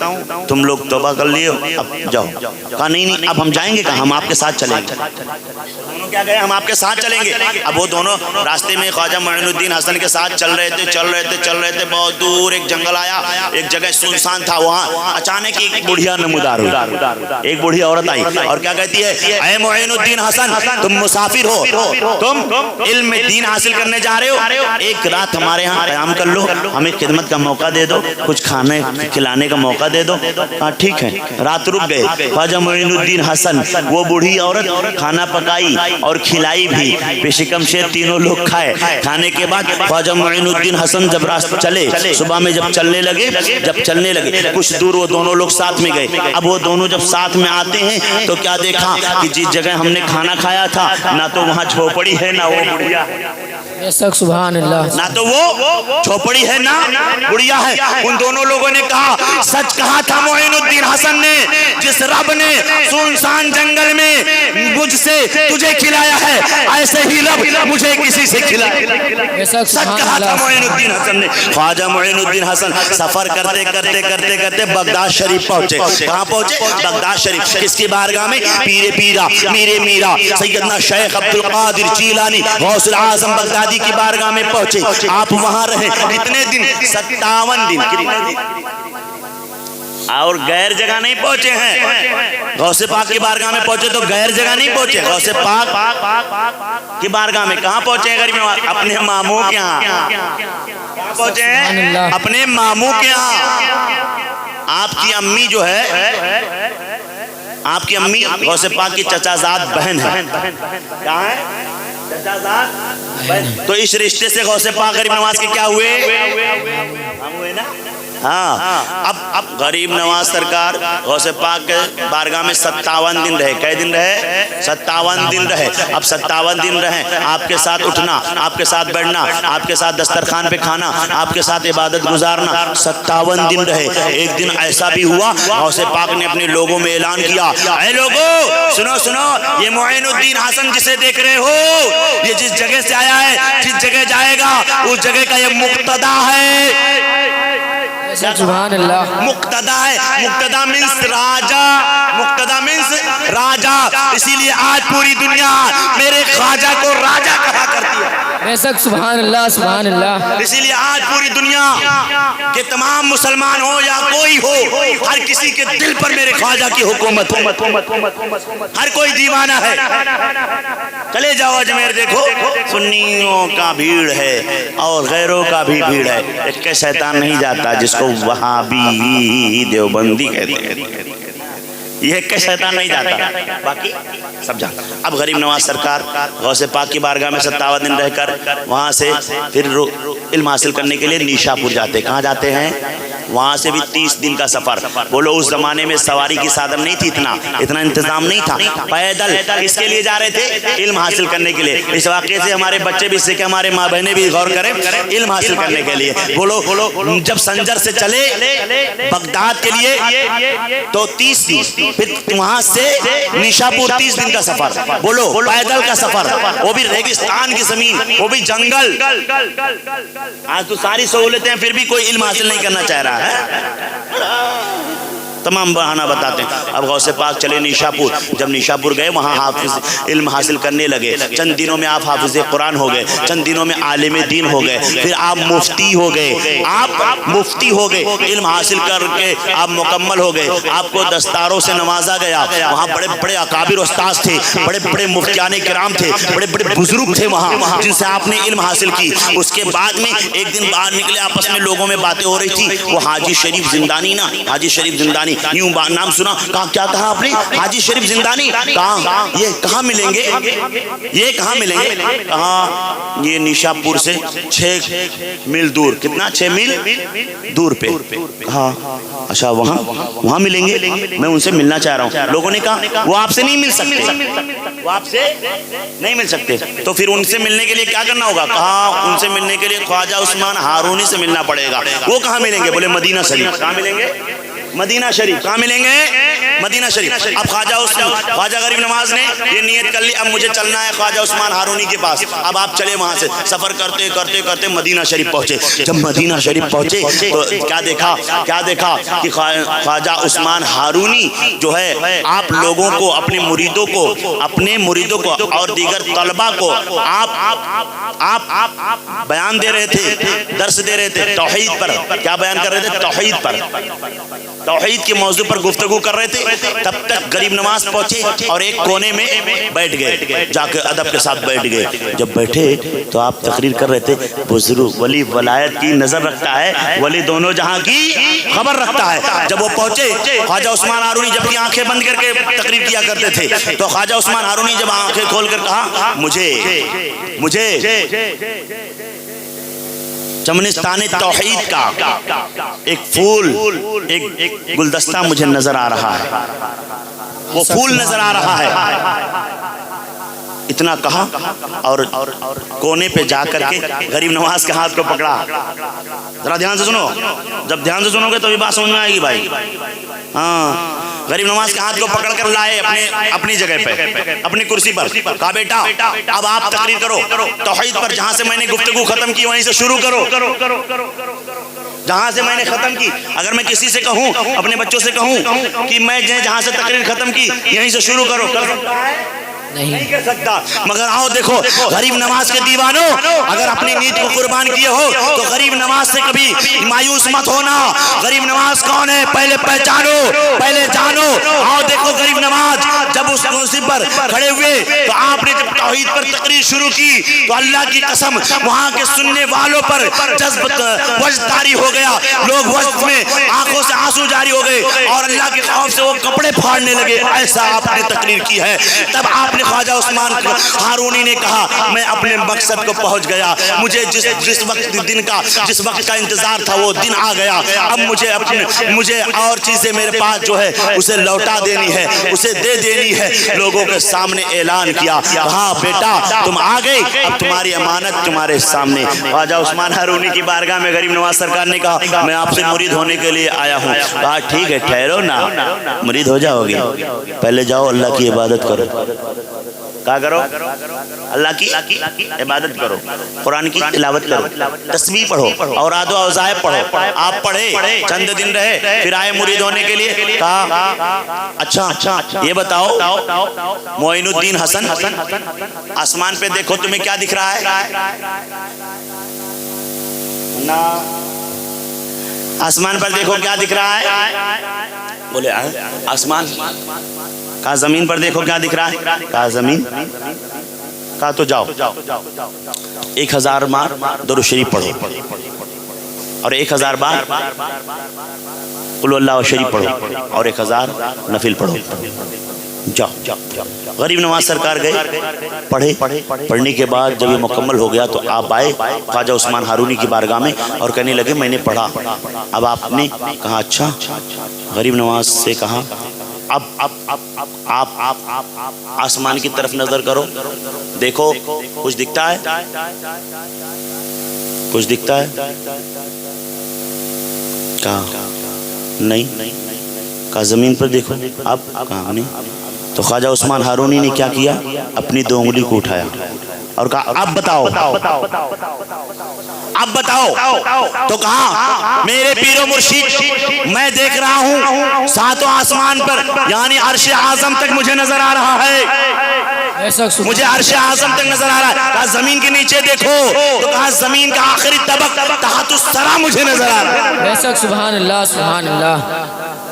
A: تم لوگ توبہ کر لیے اب جاؤ. کہا نہیں اب ہم جائیں گے. کہا ہم آپ کے ساتھ چلیں گے. دونوں کیا گئے؟ ہم آپ کے ساتھ چلیں گے. اب وہ دونوں راستے میں خواجہ معین الدین حسن کے ساتھ چل رہے تھے. بہت دور ایک جنگل آیا، ایک جگہ سنسان تھا. وہاں اچانک ایک بڑھیا نمودار ہوئی، ایک بڑھی عورت آئی اور کیا کہتی ہے اے معین الدین حسن تم مسافر ہو، تم علم میں دین حاصل کرنے جا رہے ہو، ایک رات ہمارے ہاں قیام کر لو، ہمیں خدمت کا موقع دے دو، کچھ کھانے کھلانے کا موقع دے دو۔ ہاں ٹھیک ہے، رات رک گئے۔ خواجہ معین الدین حسن وہ بوڑھی عورت کھانا پکائی اور کھلائی بھی، پیشکم سے تینوں لوگ کھائے۔ کھانے کے بعد خواجہ معین الدین حسن جب راستہ چلے، صبح میں جب چلنے لگے کچھ دور وہ دونوں لوگ ساتھ میں گئے۔ اب وہ دونوں جب ساتھ میں آتے ہیں تو کیا دیکھا کہ جس جگہ ہم نے کھانا کھایا تھا نہ تو وہاں جھوپڑی ہے نہ وہ بڑھیا ہے،
B: سبحان اللہ،
A: نہ تو وہ جھوپڑی ہے نہ بڑھیا ہے۔ ان دونوں لوگوں نے کہا سچ کہا تھا معین الدین حسن نے، جس رب نے سنسان جنگل میں مجھ سے تجھے کھلایا ہے ایسے ہی رب مجھے کسی سے کھلائے۔ سچ کہا تھا معین الدین حسن نے۔ خواجہ معین الدین حسن سفر کرتے کرتے کرتے کرتے بغداد شریف پہنچے۔ کہاں پہنچے؟ بغداد شریف۔ کس کی بارگاہ میں؟ پیر پیرا میرے میرا سیدنا شیخ عبد القادر جیلانی غوث العظم بغدادی کی بارگاہ میں پہنچے۔ آپ وہاں رہے کتنے دن؟ 57 دن۔ کتنے دن؟ اور غیر جگہ نہیں پہنچے ہیں، غوث پاک کی بارگاہ میں پہنچے تو غیر جگہ نہیں پہنچے، غوث پاک کی بارگاہ میں کہاں پہنچے ہیں؟ غریب نواز اپنے ماموں کے ہاں پہنچے ہیں، اپنے ماموں کے ہاں۔ آپ کی امی جو ہے، آپ کی امی غوث پاک کی چچا زاد بہن ہے۔ کہاں ہے؟ چچا زاد بہن۔ تو اس رشتے سے غوث پاک غریب نواز کے کیا ہوئے؟ ہم ہوئے نا۔ ہاں اب غریب نواز سرکار غوث پاک کے بارگاہ میں 57 دن رہے۔ کئے دن رہے؟ 57 دن رہے۔ اب 57 دن رہے، آپ کے ساتھ اٹھنا، آپ کے ساتھ بیٹھنا، آپ کے ساتھ دسترخوان پہ کھانا، آپ کے ساتھ عبادت گزارنا، 57 دن رہے۔ ایک دن ایسا بھی ہوا غوث پاک نے اپنے لوگوں میں اعلان کیا، اے لوگو سنو سنو، یہ معین الدین حسن جسے دیکھ رہے ہو، یہ جس جگہ سے آیا ہے، جس جگہ جائے گا اس جگہ کا یہ مقتدا ہے۔
B: سبحان اللہ،
A: مقتدا ہے۔ مقتدا منس راجہ، مقتدا منس راجہ، اسی لیے آج پوری دنیا میرے خواجہ کو راجہ کہا کرتی ہے۔
B: بے شک سبحان اللہ، سبحان اللہ۔
A: اسی لیے آج پوری دنیا کے تمام مسلمان ہو یا کوئی ہو، ہر کسی کے دل پر میرے خواجہ کی حکومت ہے، ہر کوئی دیوانہ ہے۔ چلے جاؤ اجمیر دیکھو، سنیوں کا بھیڑ ہے اور غیروں کا بھی بھیڑ ہے، ایک کے شیطان نہیں جاتا جس کو وہابی دیوبندی کہتے ہیں، یہ کہ شیطان نہیں جاتا، باقی سب جاتا۔ اب غریب نواز سرکار غوث پاک کی بارگاہ میں 57 دن رہ کر وہاں سے پھر علم حاصل کرنے کے لیے نیشاپور جاتے۔ کہاں جاتے ہیں؟ وہاں سے بھی 30 دن کا سفر۔ بولو اس زمانے میں سواری کی سادن نہیں تھی، اتنا انتظام نہیں تھا، پیدل اس کے لیے جا رہے تھے علم حاصل کرنے کے لیے۔ اس واقعے سے ہمارے بچے بھی سیکھیں، ہمارے ماں بہنیں بھی غور کریں، علم حاصل کرنے کے لیے۔ بولو جب سنجر سے چلے بغداد کے لیے تو 30 دن، پھر وہاں سے نیشاپور 30 دن کا سفر، بولو پیدل کا سفر، وہ بھی ریگستان کی زمین، وہ بھی جنگل۔ آج تو ساری سہولتیں پھر بھی کوئی علم حاصل نہیں کرنا چاہ رہا ہے، تمام بہانہ بتاتے ہیں۔ اب غوث پاک چلے نیشاپور، جب نیشاپور گئے وہاں حافظ علم حاصل کرنے لگے، چند دنوں میں آپ حافظ قرآن ہو گئے، چند دنوں میں عالم دین ہو گئے، پھر آپ مفتی ہو گئے، آپ مفتی ہو گئے، علم حاصل کر کے آپ مکمل ہو گئے، آپ کو دستاروں سے نوازا گیا۔ وہاں بڑے بڑے اکابر استاذ تھے، بڑے بڑے مفتیان کرام تھے، بڑے بڑے بزرگ تھے وہاں جن سے آپ نے علم حاصل کی۔ اس کے بعد میں ایک دن باہر نکلے، آپس میں لوگوں میں باتیں ہو رہی تھی، وہ حاجی شریف زندانی نا، حاجی شریف زندانی، یوں نام سنا، کہا کیا کہا آپ نے؟ حاجی شریف زندانی، کہا یہ کہاں ملیں گے؟ یہ کہاں ملیں گے؟ کہا یہ نیشاپور سے 6 میل دور، کتنا 6 میل دور پہ۔ کہا اچھا وہاں ملیں گے، میں ان سے ملنا چاہ رہا ہوں۔ لوگوں نے کہا وہ آپ سے نہیں مل سکتے، وہ آپ سے نہیں مل سکتے، تو پھر ان سے ملنے کے لیے کیا کرنا ہوگا؟ کہا ان سے ملنے کے لیے خواجہ عثمان ہارونی سے ملنا پڑے گا۔ وہ کہاں ملیں گے؟ بولے مدینہ شریف۔ کہاں ملیں گے؟ مدینہ شریف۔ کہاں ملیں گے؟ مدینہ شریف۔ اب خواجہ غریب نواز نے یہ نیت کر لی، اب مجھے چلنا ہے خواجہ عثمان ہارونی کے پاس۔ اب آپ چلے وہاں سے، سفر کرتے کرتے کرتے مدینہ شریف پہنچے۔ جب مدینہ شریف پہنچے تو کیا دیکھا کہ خواجہ عثمان ہارونی جو ہے آپ لوگوں کو، اپنے مریدوں کو اور دیگر طلباء کو آپ بیان دے رہے تھے، درس دے رہے تھے توحید پر۔ کیا بیان کر رہے تھے؟ توحید پر۔ توحید کے موضوع پر گفتگو کر رہے تھے، تب تک غریب نواز پہنچے اور ایک کونے میں بیٹھ گئے، جا کے ادب کے ساتھ بیٹھ گئے۔ جب بیٹھے تو آپ تقریر کر رہے تھے، بزرگ ولی ولایت کی نظر رکھتا ہے، ولی دونوں جہاں کی خبر رکھتا ہے۔ جب وہ پہنچے خواجہ عثمان ہارونی جب کی آنکھیں بند کر کے تقریر کیا کرتے تھے، تو خواجہ عثمان ہارونی جب آنکھیں کھول کر کہا مجھے چمنستان توحید کا ایک پھول، ایک گلدستہ مجھے نظر آ رہا ہے، وہ پھول نظر آ رہا ہے۔ اتنا کہا اور کونے پہ جا کر کے غریب نواز کے ہاتھ کو پکڑا۔ ذرا دھیان سے سنو، جب دھیان سے سنو گے تو بھی بات سمجھ میں آئے گی بھائی۔ ہاں، غریب نواز کے ہاتھ کو پکڑ کر لائے اپنی جگہ پہ، اپنی کرسی پر، کہا بیٹا اب آپ تقریر کرو توحید پر، جہاں سے میں نے گفتگو ختم کی وہیں سے شروع کرو، جہاں سے میں نے ختم کی۔ اگر میں کسی سے کہوں، اپنے بچوں سے کہوں کہ میں جہاں سے تقریر ختم کی یہیں سے شروع کرو، نہیں کر سکتا۔ مگر آؤ دیکھو غریب نواز کے دیوانوں، اگر اپنی نیت کو قربان کیے ہو تو غریب نواز سے کبھی مایوس مت ہونا۔ غریب نواز کون ہے پہلے پہچانو، پہلے جانو۔ آؤ دیکھو غریب نواز جب اس کرسی پر کھڑے ہوئے تو آپ نے جب توحید پر تقریر شروع کی تو اللہ کی قسم وہاں کے سننے والوں پر وجد طاری ہو گیا، لوگ وجد میں آنکھوں سے آنسو جاری ہو گئے اور اللہ کے خوف سے وہ کپڑے پھاڑنے لگے۔ ایسا آپ نے تقریر کی ہے۔ تب آپ خواجہ عثمان ہارونی نے کہا میں اپنے مقصد کو پہنچ گیا، مجھے جس وقت کا انتظار تھا وہ دن آ گیا، اب مجھے اور چیزیں میرے پاس جو ہے اسے لوٹا دینی ہے، اسے دے دینی ہے۔ لوگوں کے سامنے اعلان کیا، کہا بیٹا تم آ گئے، اب تمہاری امانت تمہارے سامنے۔ خواجہ عثمان ہارونی کی بارگاہ میں غریب نواز سرکار نے کہا میں آپ سے مرید ہونے کے لیے آیا ہوں۔ کہا ٹھیک ہے ٹھہرو نا، مرید ہو جاؤ گے، پہلے جاؤ اللہ کی عبادت کرو۔ کیا کرو؟ اللہ کی عبادت کرو، قرآن کی تلاوت کرو، تسبیح پڑھو، اوراد و اوزائب پڑھو۔ آپ پڑھے، چند دن رہے، پھر آئے مرید ہونے کے لیے۔ کہا اچھا یہ بتاؤ معین الدین حسن، آسمان پہ دیکھو تمہیں کیا دکھ رہا ہے؟ آسمان پر دیکھو کیا دکھ رہا ہے؟ بولے آسمان۔ کہا زمین پر دیکھو کیا دکھ رہا ہے؟ کہا زمین۔ کہا تو جاؤ 1000 بار درود شریف پڑھو اور 1000 بار قل اللہ شریف پڑھو اور 1000 نفل پڑھو، جاؤ۔ غریب نواز سرکار گئے، پڑھے، پڑھنے کے بعد جب یہ مکمل ہو گیا تو آپ آئے خواجہ عثمان ہارونی کی بارگاہ میں اور کہنے لگے میں نے پڑھا۔ اب آپ نے کہا اچھا، غریب نواز سے کہا اب آپ آسمان کی طرف نظر کرو، دیکھو کچھ دکھتا ہے؟ کچھ دکھتا ہے؟ کہا نہیں۔ کہا زمین پر دیکھو، اب کہا نہیں۔ تو خواجہ عثمان ہارونی نے کیا کیا؟ اپنی 2 انگلی کو اٹھایا اور کہا اب بتاؤ، اب بتاؤ۔ تو کہا میرے پیر و مرشید میں دیکھ رہا ہوں 7 آسمان پر، یعنی عرش اعظم تک مجھے نظر آ رہا ہے، مجھے عرش اعظم تک نظر آ رہا ہے۔ کہا زمین کے نیچے دیکھو، تو کہا زمین کا آخری طبق تحت الثری مجھے نظر آ رہا ہے۔
B: سبحان اللہ، سبحان اللہ۔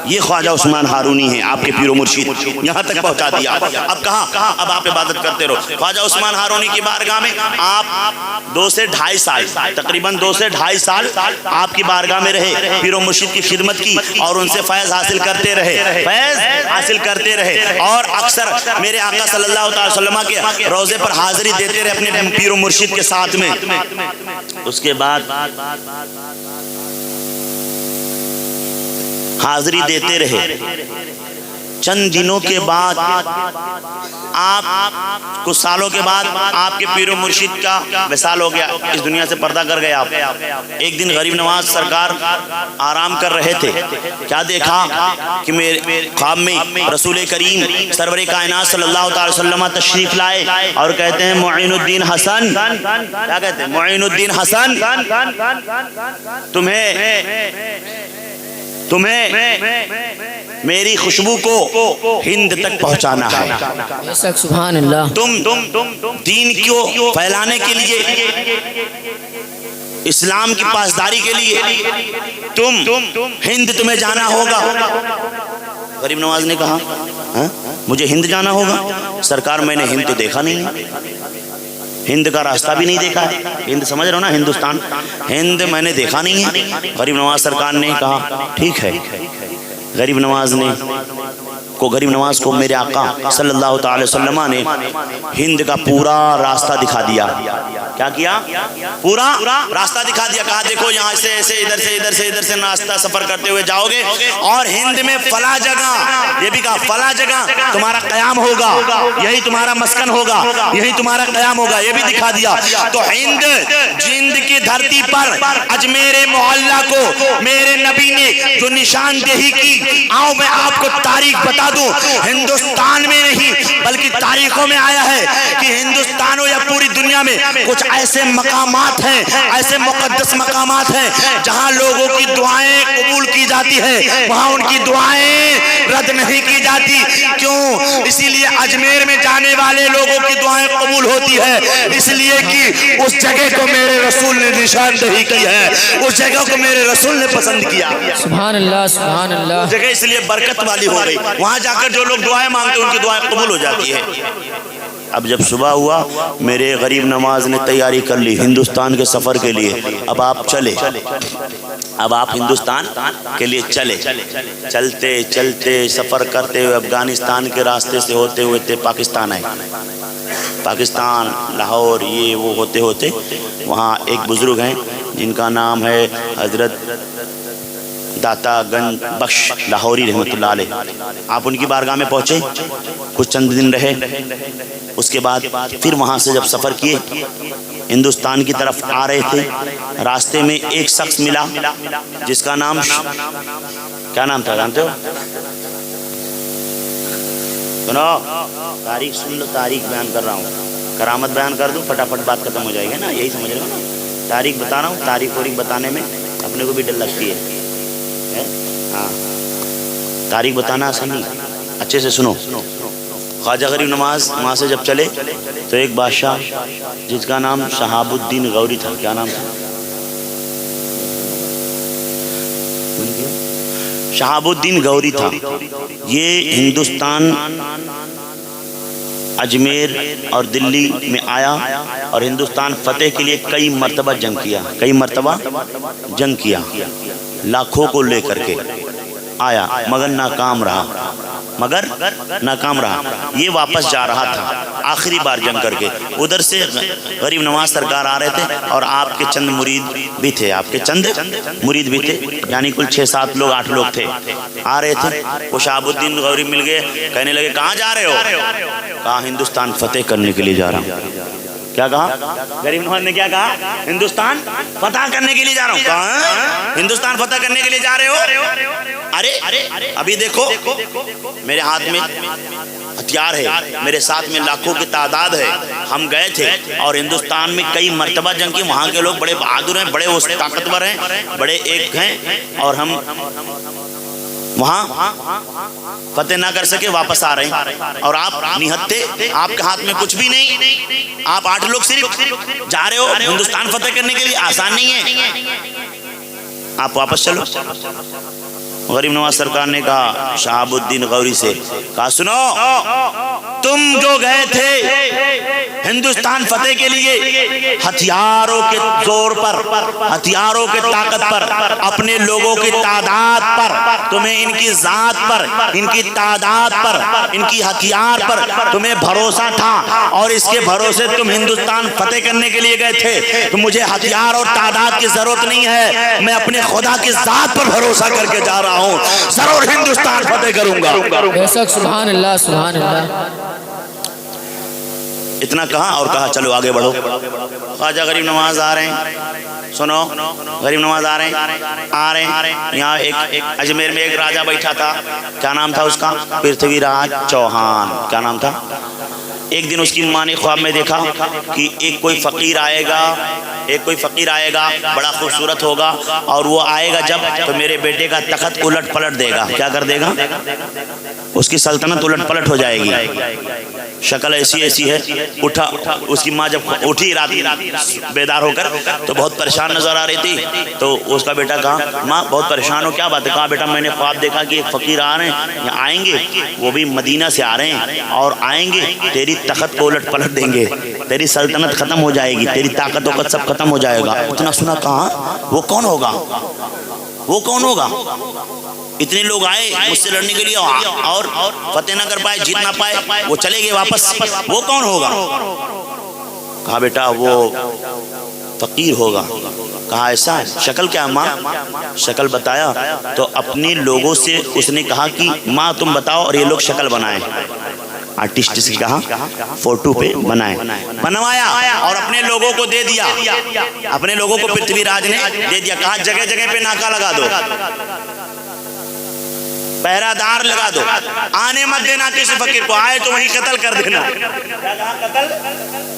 A: یہ خواجہ عثمان ہارونی ہیں، آپ کے پیر و مرشید، یہاں تک پہنچا دیا۔ اب کہا اب آپ عبادت کرتے رہو۔ خواجہ عثمان ہارونی کی بارگاہ میں آپ 2 سے 2.5 سال، تقریباً 2 سے 2.5 سال آپ کی بارگاہ میں رہے، پیر و مرشید کی خدمت کی اور ان سے فیض حاصل کرتے رہے، اور اکثر میرے آقا صلی اللہ علیہ وسلم کے روضے پر حاضری دیتے رہے اپنے پیر و مرشید کے ساتھ میں۔ اس کے بعد حاضری دیتے رہے۔ چند دنوں کے بعد آپ کچھ سالوں کے بعد آپ کے پیر و مرشد کا وصال ہو گیا، اس دنیا سے پردہ کر گئے آپ۔ ایک دن غریب نواز سرکار آرام کر رہے تھے، کیا دیکھا کہ میرے خواب میں رسول کریم سرور کائنات صلی اللہ علیہ وسلم تشریف لائے اور کہتے ہیں معین الدین حسن، کیا کہتے ہیں؟ معین الدین حسن تمہیں میری خوشبو کو ہند تک پہنچانا ہے۔
B: سبحان اللہ۔
A: تم دین کو پھیلانے کے لیے اسلام کی پاسداری کے لیے ہند تمہیں جانا ہوگا۔ غریب نواز نے کہا مجھے ہند جانا ہوگا؟ سرکار میں نے ہند تو دیکھا نہیں ہے، ہند کا راستہ بھی نہیں دیکھا ہے۔ ہند سمجھ رہے ہو نا، ہندوستان، ہند میں نے دیکھا نہیں ہے۔ غریب نواز سرکار نے کہا ٹھیک ہے۔ غریب نواز کو میرے آقا صلی اللہ تعالی وسلم نے ہند کا پورا راستہ دکھا دیا۔ کیا کیا؟ پورا راستہ دکھا دیا۔ کہا دیکھو یہاں سے ایسے ادھر سے راستہ سفر کرتے ہوئے جاؤ گے اور ہند میں فلاں جگہ، یہ بھی کہا فلاں جگہ تمہارا قیام ہوگا، یہی تمہارا مسکن ہوگا، یہی تمہارا قیام ہوگا، یہ بھی دکھا دیا۔ تو ہند جند کی دھرتی پر اجمیر معلیٰ کو میرے نبی نے جو نشاندہی کی، آؤ میں آپ کو تاریخ بتا دوں، ہندوستان میں نہیں بلکہ تاریخوں میں آیا ہے کہ ہندوستان ہو یا پوری دنیا میں کچھ ایسے مقامات ہیں، ایسے مقدس مقامات ہیں جہاں لوگوں کی دعائیں قبول کی جاتی ہے، وہاں ان کی دعائیں رد نہیں کی جاتی۔ کیوں؟ اسی لیے اجمیر میں جانے والے لوگوں کی دعائیں قبول ہوتی ہے، اس لیے کہ اس جگہ کو میرے رسول نے نشاندہی کی ہے، اس جگہ کو میرے رسول نے پسند کیا۔
B: سبحان اللہ، سبحان اللہ۔
A: جگہ اس لیے برکت والی ہو گئی، وہاں جا کر جو لوگ دعائیں مانگتے ان کی دعائیں قبول ہو جاتی ہے۔ اب جب صبح ہوا، میرے غریب نواز نے تیاری کر لی ہندوستان کے سفر کے لیے۔ اب آپ چلے، اب آپ ہندوستان کے لیے چلے، چلتے چلتے سفر کرتے ہوئے افغانستان کے راستے سے ہوتے ہوئے پاکستان آئے۔ پاکستان، لاہور، یہ وہ ہوتے ہوتے وہاں ایک بزرگ ہیں جن کا نام ہے حضرت داتا گنج بخش لاہوری رحمۃ اللہ علیہ۔ آپ ان کی بارگاہ میں پہنچے، کچھ چند دن رہے، اس کے بعد پھر وہاں سے جب سفر کیے ہندوستان کی طرف آ رہے تھے، راستے میں ایک شخص ملا جس کا نام کیا نام تھا جانتے ہو؟ سنو، تاریخ سن لو، تاریخ بیان کر رہا ہوں، کرامت بیان کر دوں فٹافٹ بات ختم ہو جائے گی نا، یہی سمجھ رہے ہو نا؟ تاریخ بتا رہا ہوں، تاریخ بتانے میں اپنے کو بھی ڈر لگتی ہے۔ ہاں، تاریخ بتانا آسان نہیں، اچھے سے سنو۔ خواجہ غریب نواز وہاں سے جب چلے تو ایک بادشاہ جس کا نام شہاب الدین غوری تھا، کیا نام تھا؟ شہاب الدین غوری تھا۔ یہ ہندوستان اجمیر اور دلی میں آیا اور ہندوستان فتح کے لیے کئی مرتبہ جنگ کیا، لاکھوں کو لے کر کے آیا، مگر ناکام رہا۔ یہ واپس جا رہا تھا آخری بار جنگ کر کے، ادھر سے غریب نواز سرکار آ رہے تھے اور آپ کے چند مرید بھی تھے، یعنی کل 6-7 لوگ 8 لوگ تھے، آ رہے تھے۔ وہ شہاب الدین غوری مل گئے، کہنے لگے کہاں جا رہے ہو؟ کہا ہندوستان فتح کرنے کے لیے جا رہا ہوں۔ کیا کہا؟ غریب نواز نے کیا کہا؟ ہندوستان فتح کرنے کے لیے جا رہا ہوں۔ کہاں ہندوستان فتح کرنے کے لیے جا رہے ہو؟ ارے ابھی دیکھو میرے ہاتھ میں ہتھیار ہے، میرے ساتھ میں لاکھوں کی تعداد ہے، ہم گئے تھے اور ہندوستان میں کئی مرتبہ جنگ کی، وہاں کے لوگ بڑے بہادر ہیں، بڑے طاقتور ہیں، بڑے ایک ہیں، اور ہم وہاں فتح نہ کر سکے، واپس آ رہے ہیں، اور آپ نہتے، آپ کے ہاتھ میں کچھ بھی نہیں، آپ 8 لوگ صرف جا رہے ہو ہندوستان فتح کرنے کے لیے، آسان نہیں ہے، آپ واپس چلو۔ غریب نواز سرکار نے کہا شہاب الدین غوری سے، کہا سنو، تم جو گئے تھے ہندوستان فتح کے لیے ہتھیاروں کے زور پر، ہتھیاروں کے طاقت پر، اپنے لوگوں کی تعداد پر، تمہیں ان کی ذات پر، ان کی تعداد پر، ان کی ہتھیار پر تمہیں بھروسہ تھا، اور اس کے بھروسے تم ہندوستان فتح کرنے کے لیے گئے تھے، تو مجھے ہتھیار اور تعداد کی ضرورت نہیں ہے، میں اپنے خدا کی ذات پر بھروسہ کر کے جا رہا ہوں، ضرور ہندوستان فتح کروں گا۔
B: بے شک، سبحان اللہ، سبحان اللہ۔
A: اتنا کہا اور کہا چلو آگے بڑھو۔ خواجہ غریب نواز آ رہے ہیں، سنو، غریب نواز آ رہے ہیں، یہاں ایک اجمیر میں ایک راجہ بیٹھا تھا، کیا نام تھا اس کا؟ پرتھوی راج چوہان، کیا نام تھا؟ ایک دن اس کی ماں نے خواب میں دیکھا کہ ایک کوئی فقیر آئے گا بڑا خوبصورت ہوگا، اور وہ آئے گا جب تو میرے بیٹے کا تخت الٹ پلٹ دے گا۔ کیا کر دے گا؟ اس کی سلطنت الٹ پلٹ ہو جائے گی. شکل ایسی ایسی ہے. اٹھا, اس کی ماں جب اٹھی رات بیدار ہو کر تو بہت پریشان نظر آ رہی تھی. تو اس کا بیٹا کہا ماں بہت پریشان ہو, کیا بات ہے؟ کہا بیٹا میں نے خواب دیکھا کہ ایک فقیر آ رہے ہیں, آئیں گے, وہ بھی مدینہ سے آ رہے ہیں, اور آئیں گے تیری تخت کو الٹ پلٹ دیں گے, تیری سلطنت ختم ہو جائے گی, تیری طاقت وقت سب ختم ہو جائے گا. اتنا سنا, کہاں وہ کون ہوگا, وہ کون ہوگا؟ اتنے لوگ آئے مجھ سے لڑنے کے لیے اور فتح نہ کر پائے, جیت نہ پائے, وہ چلے گئے واپس, وہ کون ہوگا؟ کہا بیٹا وہ فقیر ہوگا. کہا ایسا ہے, شکل کیا ہے ماں؟ شکل بتایا تو اپنے لوگوں سے اس نے کہا کہ ماں تم بتاؤ اور یہ لوگ شکل بنائیں. آرٹسٹ سے کہا فوٹو پہ بنائے, بنوایا اور اپنے لوگوں کو دے دیا. اپنے لوگوں کو پرتھوی راج نے دے دیا. کہا جگہ جگہ پہ ناکا لگا دو, پہرا دار لگا دو, آنے مت دینا کسی فقیر کو, آئے تو وہیں قتل کر دینا, قتل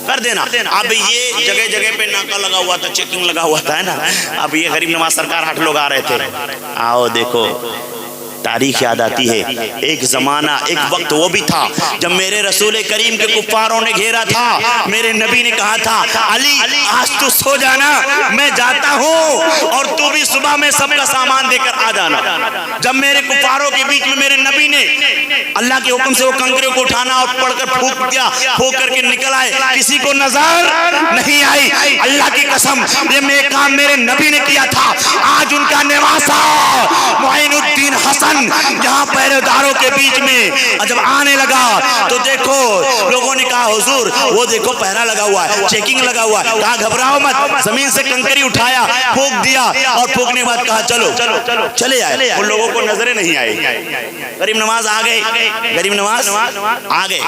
A: کر دینا. اب یہ جگہ جگہ پہ ناکا لگا ہوا تھا, چیکنگ لگا ہوا تھا, ہے نا. اب یہ غریب نواز سرکار ہٹ لوگ آ رہے تھے. آؤ دیکھو تاریخ یاد آتی ہے. ایک زمانہ, ایک وقت وہ بھی تھا جب میرے رسول کریم کے کفاروں نے گھیرا تھا. میرے نبی نے کہا تھا علی آج تو سو جانا, میں جاتا ہوں, اور تو بھی صبح میں سب کا سامان دے کر آ جانا. جب میرے کفاروں کے بیچ میں میرے نبی نے اللہ کے حکم سے وہ کنکریوں کو اٹھانا اور پڑھ کر پھونک دیا, پھونک کر کے نکل آئے, کسی کو نظر نہیں آئی. اللہ کی قسم یہ میں کام میرے نبی نے کیا تھا. آج ان کا نواسا معین الدین حسن یہاں پہرے داروں کے بیچ میں جب آنے لگا تو دیکھو لوگوں نے کہا حضور وہ دیکھو پہرا لگا ہوا ہے, چیکنگ لگا ہوا ہے. کہا گھبراؤ مت. زمین سے کنکری اٹھایا, پھونک دیا, اور پھونکنے کے بعد کہا چلو چلے آئے. ان لوگوں کو نظریں نہیں آئی. غریب نواز آ گئے, غریب نواز آ گئے.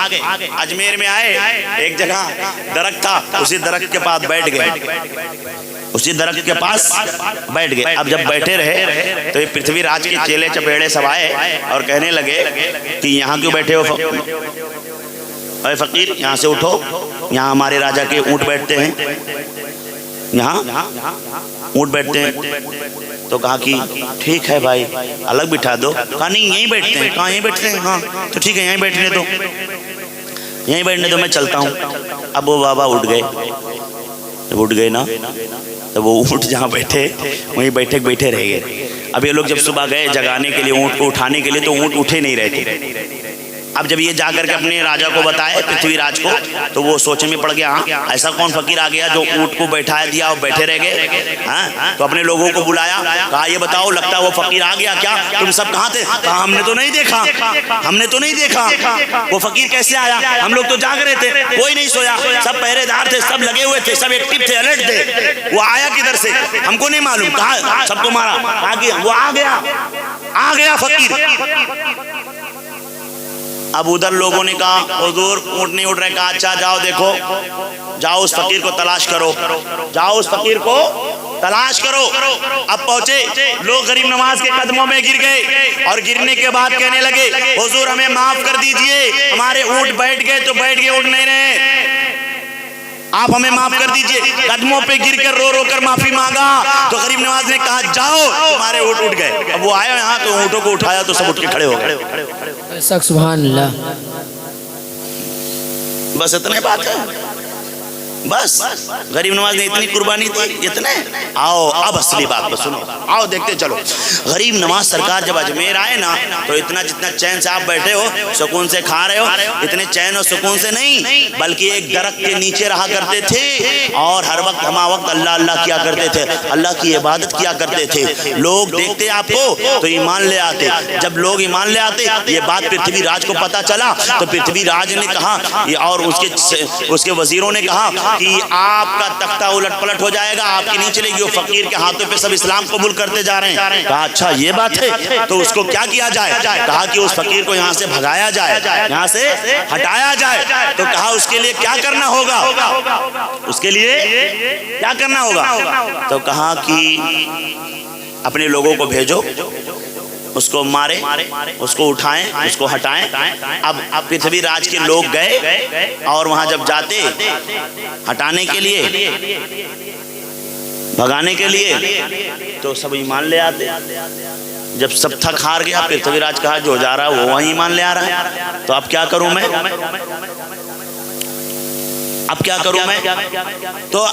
A: اجمیر میں آئے, ایک جگہ درخت تھا, اسی درخت کے پاس بیٹھ گئے, اسی درخت کے پاس بیٹھ گئے. اب جب بیٹھے رہے تو یہ پرتھوی راج کے چیلے چپیڑے سب آئے اور کہنے لگے کہ یہاں کیوں بیٹھے ہو اے فقیر, یہاں سے اٹھو, یہاں ہمارے راجا کے اونٹ بیٹھتے ہیں, یہاں اونٹ بیٹھتے ہیں. تو کہا کہ ٹھیک ہے بھائی الگ بٹھا دو. کہا نہیں یہیں بیٹھتے ہیں. کہاں یہیں بیٹھتے ہیں؟ ہاں تو ٹھیک ہے یہیں بیٹھنے دو, یہیں بیٹھنے دو, میں چلتا ہوں. اب وہ بابا اٹھ گئے. جب اٹھ گئے نا تو وہ اونٹ جہاں بیٹھے وہیں بیٹھے رہ گئے. اب یہ لوگ جب صبح گئے جگانے کے لیے, اونٹ کو اٹھانے کے لیے, تو اونٹ اٹھے نہیں رہتے. اب جب یہ جا کر کے اپنے راجا کو بتائے, پرتھوی راج کو, تو وہ سوچ میں پڑ گیا ہاں ایسا کون فقیر آ گیا جو اونٹ کو بیٹھا دیا اور بیٹھے رہ گئے. تو اپنے لوگوں کو بلایا, کہا یہ بتاؤ لگتا ہے وہ فقیر آ گیا کیا, تم سب کہاں تھے؟ کہا ہم نے تو نہیں دیکھا, ہم نے تو نہیں دیکھا. وہ فقیر کیسے آیا؟ ہم لوگ تو جاگ رہے تھے, کوئی نہیں سویا, سب پہرے دار تھے, سب لگے ہوئے تھے, سب ایکٹیو تھے, الرٹ تھے. وہ آیا کدھر سے ہم کو نہیں معلوم. کہا سب کو مارا, کہا کہ وہ آ گیا فقیر. اب ادھر لوگوں نے کہا حضور اونٹ نہیں اٹھ رہے. کہا اچھا جاؤ دیکھو, جاؤ اس فقیر کو تلاش کرو, جاؤ اس فقیر کو تلاش کرو. اب پہنچے لوگ غریب نواز کے قدموں میں گر گئے, اور گرنے کے بعد کہنے لگے حضور ہمیں معاف کر دیجئے, ہمارے اونٹ بیٹھ گئے تو بیٹھ گئے, اٹھ نہیں رہے, آپ ہمیں معاف کر دیجئے. قدموں پہ گر کر رو رو کر معافی مانگا. تو غریب نواز نے کہا جاؤ تمہارے اونٹ اٹھ گئے. اب وہ آیا یہاں تو اونٹوں کو اٹھایا تو سب اٹھ کے کھڑے ہو گئے.
B: سبحان اللہ.
A: بس اتنے بات ہے, بس غریب نواز نے اتنی قربانی دی, اتنے. آؤ اب اصلی بات کو سنو, آؤ دیکھتے چلو. غریب نواز سرکار جب اجمیر آئے نا تو اتنا جتنا چین سے آپ بیٹھے ہو, سکون سے کھا رہے ہو, اتنے چین اور سکون سے نہیں, بلکہ ایک درخت کے نیچے رہا کرتے تھے, اور ہر وقت ہما وقت اللہ اللہ کیا کرتے تھے, اللہ کی عبادت کیا کرتے تھے. لوگ دیکھتے آپ کو تو ایمان لے آتے. جب لوگ ایمان لے آتے, یہ بات پرتھوی راج کو پتا چلا تو پرتھوی راج نے کہا, اور اس کے وزیروں نے کہا کہ آپ کا تختہ الٹ پلٹ ہو جائے گا, آپ کی نہیں چلے گی. وہ فقیر کے ہاتھوں پہ سب اسلام قبول کرتے جا رہے ہیں. کہا اچھا یہ بات ہے, تو اس کو کیا کیا جائے؟ کہا کہ اس فقیر کو یہاں سے بھگایا جائے, یہاں سے ہٹایا جائے. تو کہا اس کے لیے کیا کرنا ہوگا, اس کے لیے کیا کرنا ہوگا؟ تو کہا کہ اپنے لوگوں کو بھیجو, اس کو مارے, اس کو اٹھائیں, اس کو ہٹائیں. اب پرتھوی راج کے لوگ گئے, اور وہاں جب جاتے ہٹانے کے لیے, بھگانے کے لیے, تو سب ایمان لے آتے. جب سب تھک ہار گیا پرتھوی راج کہا جو جا رہا ہے وہ وہیں ایمان لے آ رہا ہے، تو اب کیا کروں میں، اب کیا کروں میں؟ تو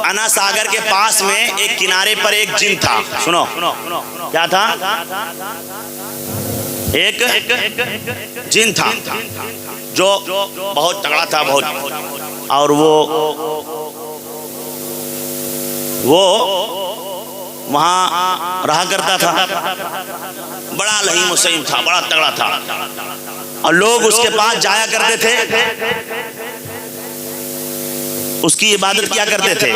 A: انا ساگر کے پاس میں ایک کنارے پر ایک جن تھا، سنو کیا تھا، ایک جن تھا جو بہت تگڑا تھا بہت، اور وہ وہاں رہا کرتا تھا، بڑا لئیم و سیم تھا، بڑا تگڑا تھا، اور لوگ اس کے پاس جایا کرتے تھے، اس کی عبادت کیا کرتے تھے۔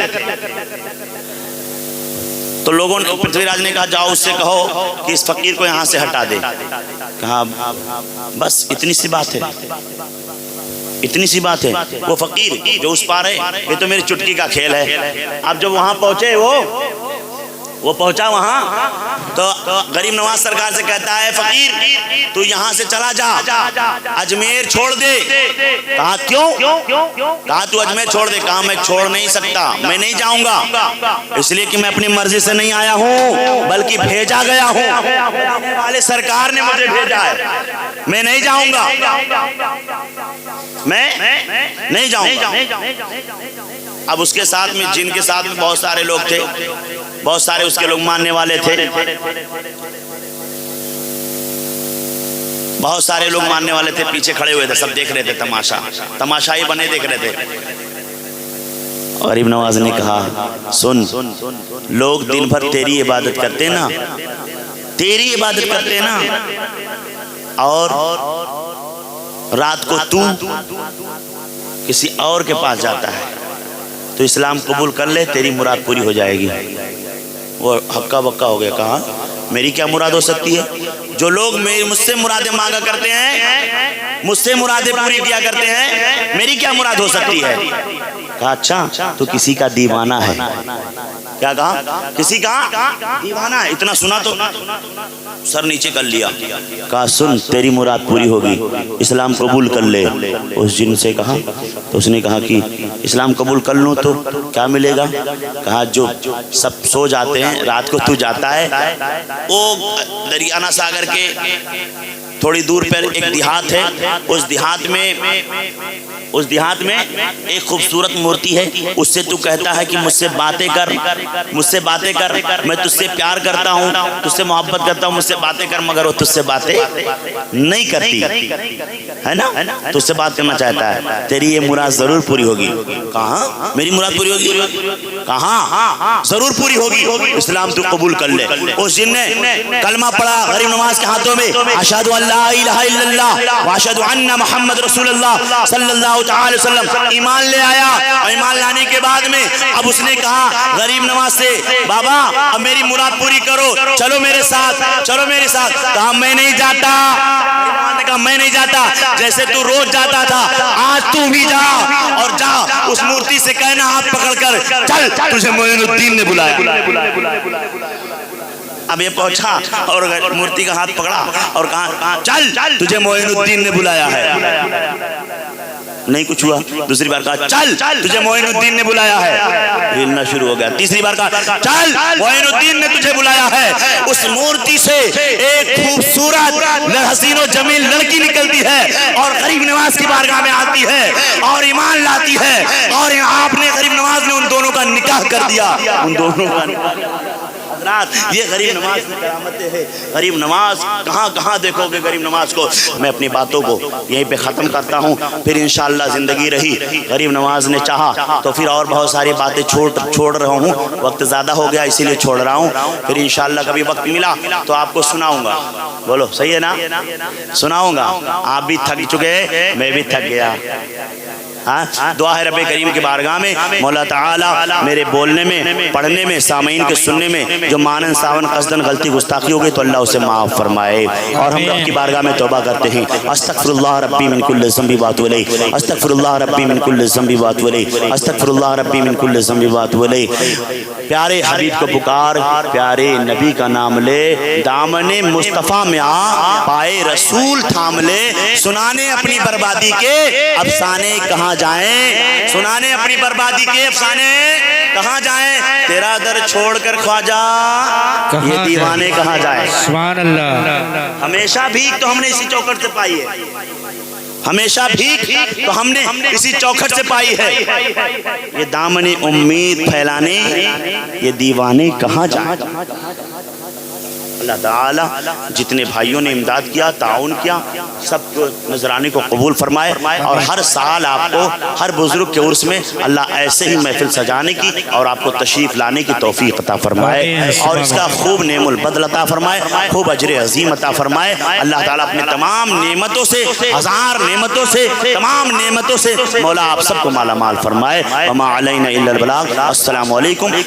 A: تو لوگوں نے پرتھوی راج نے کہا جاؤ اس سے کہو کہ اس فقیر کو یہاں سے ہٹا دے۔ کہا بس اتنی سی بات ہے، اتنی سی بات ہے، وہ فقیر جو اس پار ہے یہ تو میری چٹکی کا کھیل ہے۔ اب جب وہاں پہنچے وہ پہنچا وہاں تو غریب نواز سرکار سے کہتا ہے فقیر تو یہاں سے چلا جا، اجمیر چھوڑ دے۔ کہا کیوں؟ کہا تو اجمیر چھوڑ دے۔ کہا میں چھوڑ نہیں سکتا، میں نہیں جاؤں گا، اس لیے کہ میں اپنی مرضی سے نہیں آیا ہوں بلکہ بھیجا گیا ہوں، والے سرکار نے مجھے بھیجا ہے، میں نہیں جاؤں گا، میں نہیں جاؤں گا۔ اب اس کے ساتھ میں جن کے ساتھ میں بہت سارے لوگ تھے، بہت سارے اس کے لوگ ماننے والے تھے، بہت سارے لوگ ماننے والے تھے، پیچھے کھڑے ہوئے تھے، سب دیکھ رہے تھے تماشا، تماشائی بنے دیکھ رہے تھے۔ غریب نواز نے کہا سن، لوگ دن بھر تیری عبادت کرتے نا، تیری عبادت کرتے نا، اور رات کو تو کسی اور کے پاس جاتا ہے، تو اسلام قبول کر لے، تیری مراد پوری ہو جائے گی۔ وہ ہکا بکا ہو گیا، کہا میری کیا مراد ہو سکتی ہے؟ جو لوگ مجھ سے مرادیں مانگا کرتے ہیں، مجھ سے مرادیں پوری کیا کرتے ہیں، میری کیا مراد ہو سکتی ہے؟ کہا اچھا تو کسی کا دیوانہ ہے۔ کیا کہا؟ کسی کا دیوانہ ہے۔ اتنا سنا تو سر نیچے کر لیا۔ کہا سن تیری مراد پوری ہوگی، اسلام قبول کر لے۔ اس جن سے کہا تو اس نے کہا کہ اسلام قبول کر لوں تو کیا ملے گا؟ کہا جو سب سو جاتے ہیں رات کو تو جاتا ہے، وہ دریانہ ساگر کے تھوڑی دور پر ایک دیہات ہے، اس دیہات میں ایک خوبصورت مورتی ہے، اس سے تو کہتا ہے کہ مجھ سے باتیں کر، مجھ سے باتیں کر، میں تجھ سے پیار کرتا ہوں، تجھ سے محبت کرتا ہوں، مجھ سے باتیں کر، مگر وہ تجھ سے باتیں نہیں کرتی ہے نا، تجھ سے بات کرنا چاہتا ہے، تیری یہ مراد ضرور پوری ہوگی۔ کہاں میری مراد پوری ہوگی؟ کہاں ضرور پوری ہوگی، اسلام تو قبول کر لے۔ اس جن نے کلمہ پڑھا غریب نواز کے ہاتھوں میں، اشہدو ان لا الہ الا اللہ واشہدو ان محمد رسول اللہ صلی اللہ تعالی وسلم، ایمان لے آیا، اور ایمان لانے کے بعد میں اب اس نے کہا غریب نواز سے بابا اب میری مراد پوری کرو، چلو میرے ساتھ، چلو میرے ساتھ۔ کہا میں نہیں جاتا، کہا میں نہیں جاتا، جیسے تو روز جاتا تھا آج تو بھی جا، اور جا اس مورتی سے کہنا ہاتھ پکڑ کر چل تجھے معین الدین نے بلایا۔ اب یہ پہنچا اور مورتی کا ہاتھ پکڑا اور کہا چل تجھے معین الدین نے بلایا ہے۔ نہیں کچھ ہوا، دوسری بار کہا چل تجھے معین الدین نے بلایا ہے، ہلنا شروع ہو گیا۔ تیسری بار کہا چل معین الدین نے تجھے بلایا ہے۔ اس مورتی سے ایک خوبصورت حسین و جمیل لڑکی نکلتی ہے اور غریب نواز کی بارگاہ میں آتی ہے اور ایمان لاتی ہے، اور آپ نے غریب نواز نے ان دونوں کا نکاح کر دیا، ان دونوں کا یہ غریب نواز کی کرامتیں ہے۔ غریب نواز کہاں کہاں دیکھو گے غریب نواز کو۔ میں اپنی باتوں کو یہیں پہ ختم کرتا ہوں، پھر انشاءاللہ زندگی رہی غریب نواز نے چاہا تو پھر اور بہت ساری باتیں چھوڑ رہا ہوں، وقت زیادہ ہو گیا اسی لیے چھوڑ رہا ہوں، پھر انشاءاللہ کبھی وقت ملا تو آپ کو سناؤں گا۔ بولو صحیح ہے نا؟ سناؤں گا، آپ بھی تھک چکے میں بھی تھک گیا۔ دعا ہے رب کریم کی بارگاہ میں مولا تعالی میرے بولنے میں، پڑھنے میں، سامعین کے سننے میں جو مانن ساون قصدن غلطی گستاخی ہو گئی تو اللہ اسے معاف فرمائے، اور ہم رب کی بارگاہ میں توبہ کرتے ہیں۔ استغفر اللہ ربی من کل ذنب واتوب الیہ، استغفر اللہ ربی من کل ذنب واتوب الیہ، استغفر اللہ ربی من کل ذنب واتوب الیہ۔ پیارے حبیب کو پکار، پیارے نبی کا نام لے، دامن مصطفیٰ میں آ، پائے رسول تھام لے، سنانے اپنی بربادی کے افسانے کہاں کہاں جائیں؟ سنانے اپنی بربادی کے افسانے کہاں جائیں؟ تیرا در چھوڑ کر خواجہ یہ دیوانے کہاں جائیں؟
B: سبحان اللہ.
A: ہمیشہ بھیک تو ہم نے اسی چوکھٹ سے پائی ہے، ہمیشہ بھیک تو ہم نے اسی چوکھٹ سے پائی ہے. یہ دامن امید پھیلانے یہ دیوانے کہاں جائیں؟ اللہ تعالیٰ جتنے بھائیوں نے امداد کیا، تعاون کیا، سب کو نذرانے کو قبول فرمائے، اور ہر سال آپ کو ہر بزرگ کے عرس میں اللہ ایسے ہی محفل سجانے کی اور آپ کو تشریف لانے کی توفیق عطا فرمائے، اور اس کا خوب نعم البدل عطا فرمائے، خوب اجر عظیم عطا فرمائے. اللہ تعالیٰ اپنے تمام نعمتوں سے، ہزار نعمتوں سے، تمام نعمتوں سے مولا آپ سب کو مالا مال فرمائے. وما علینا الا البلاغ. السلام علیکم.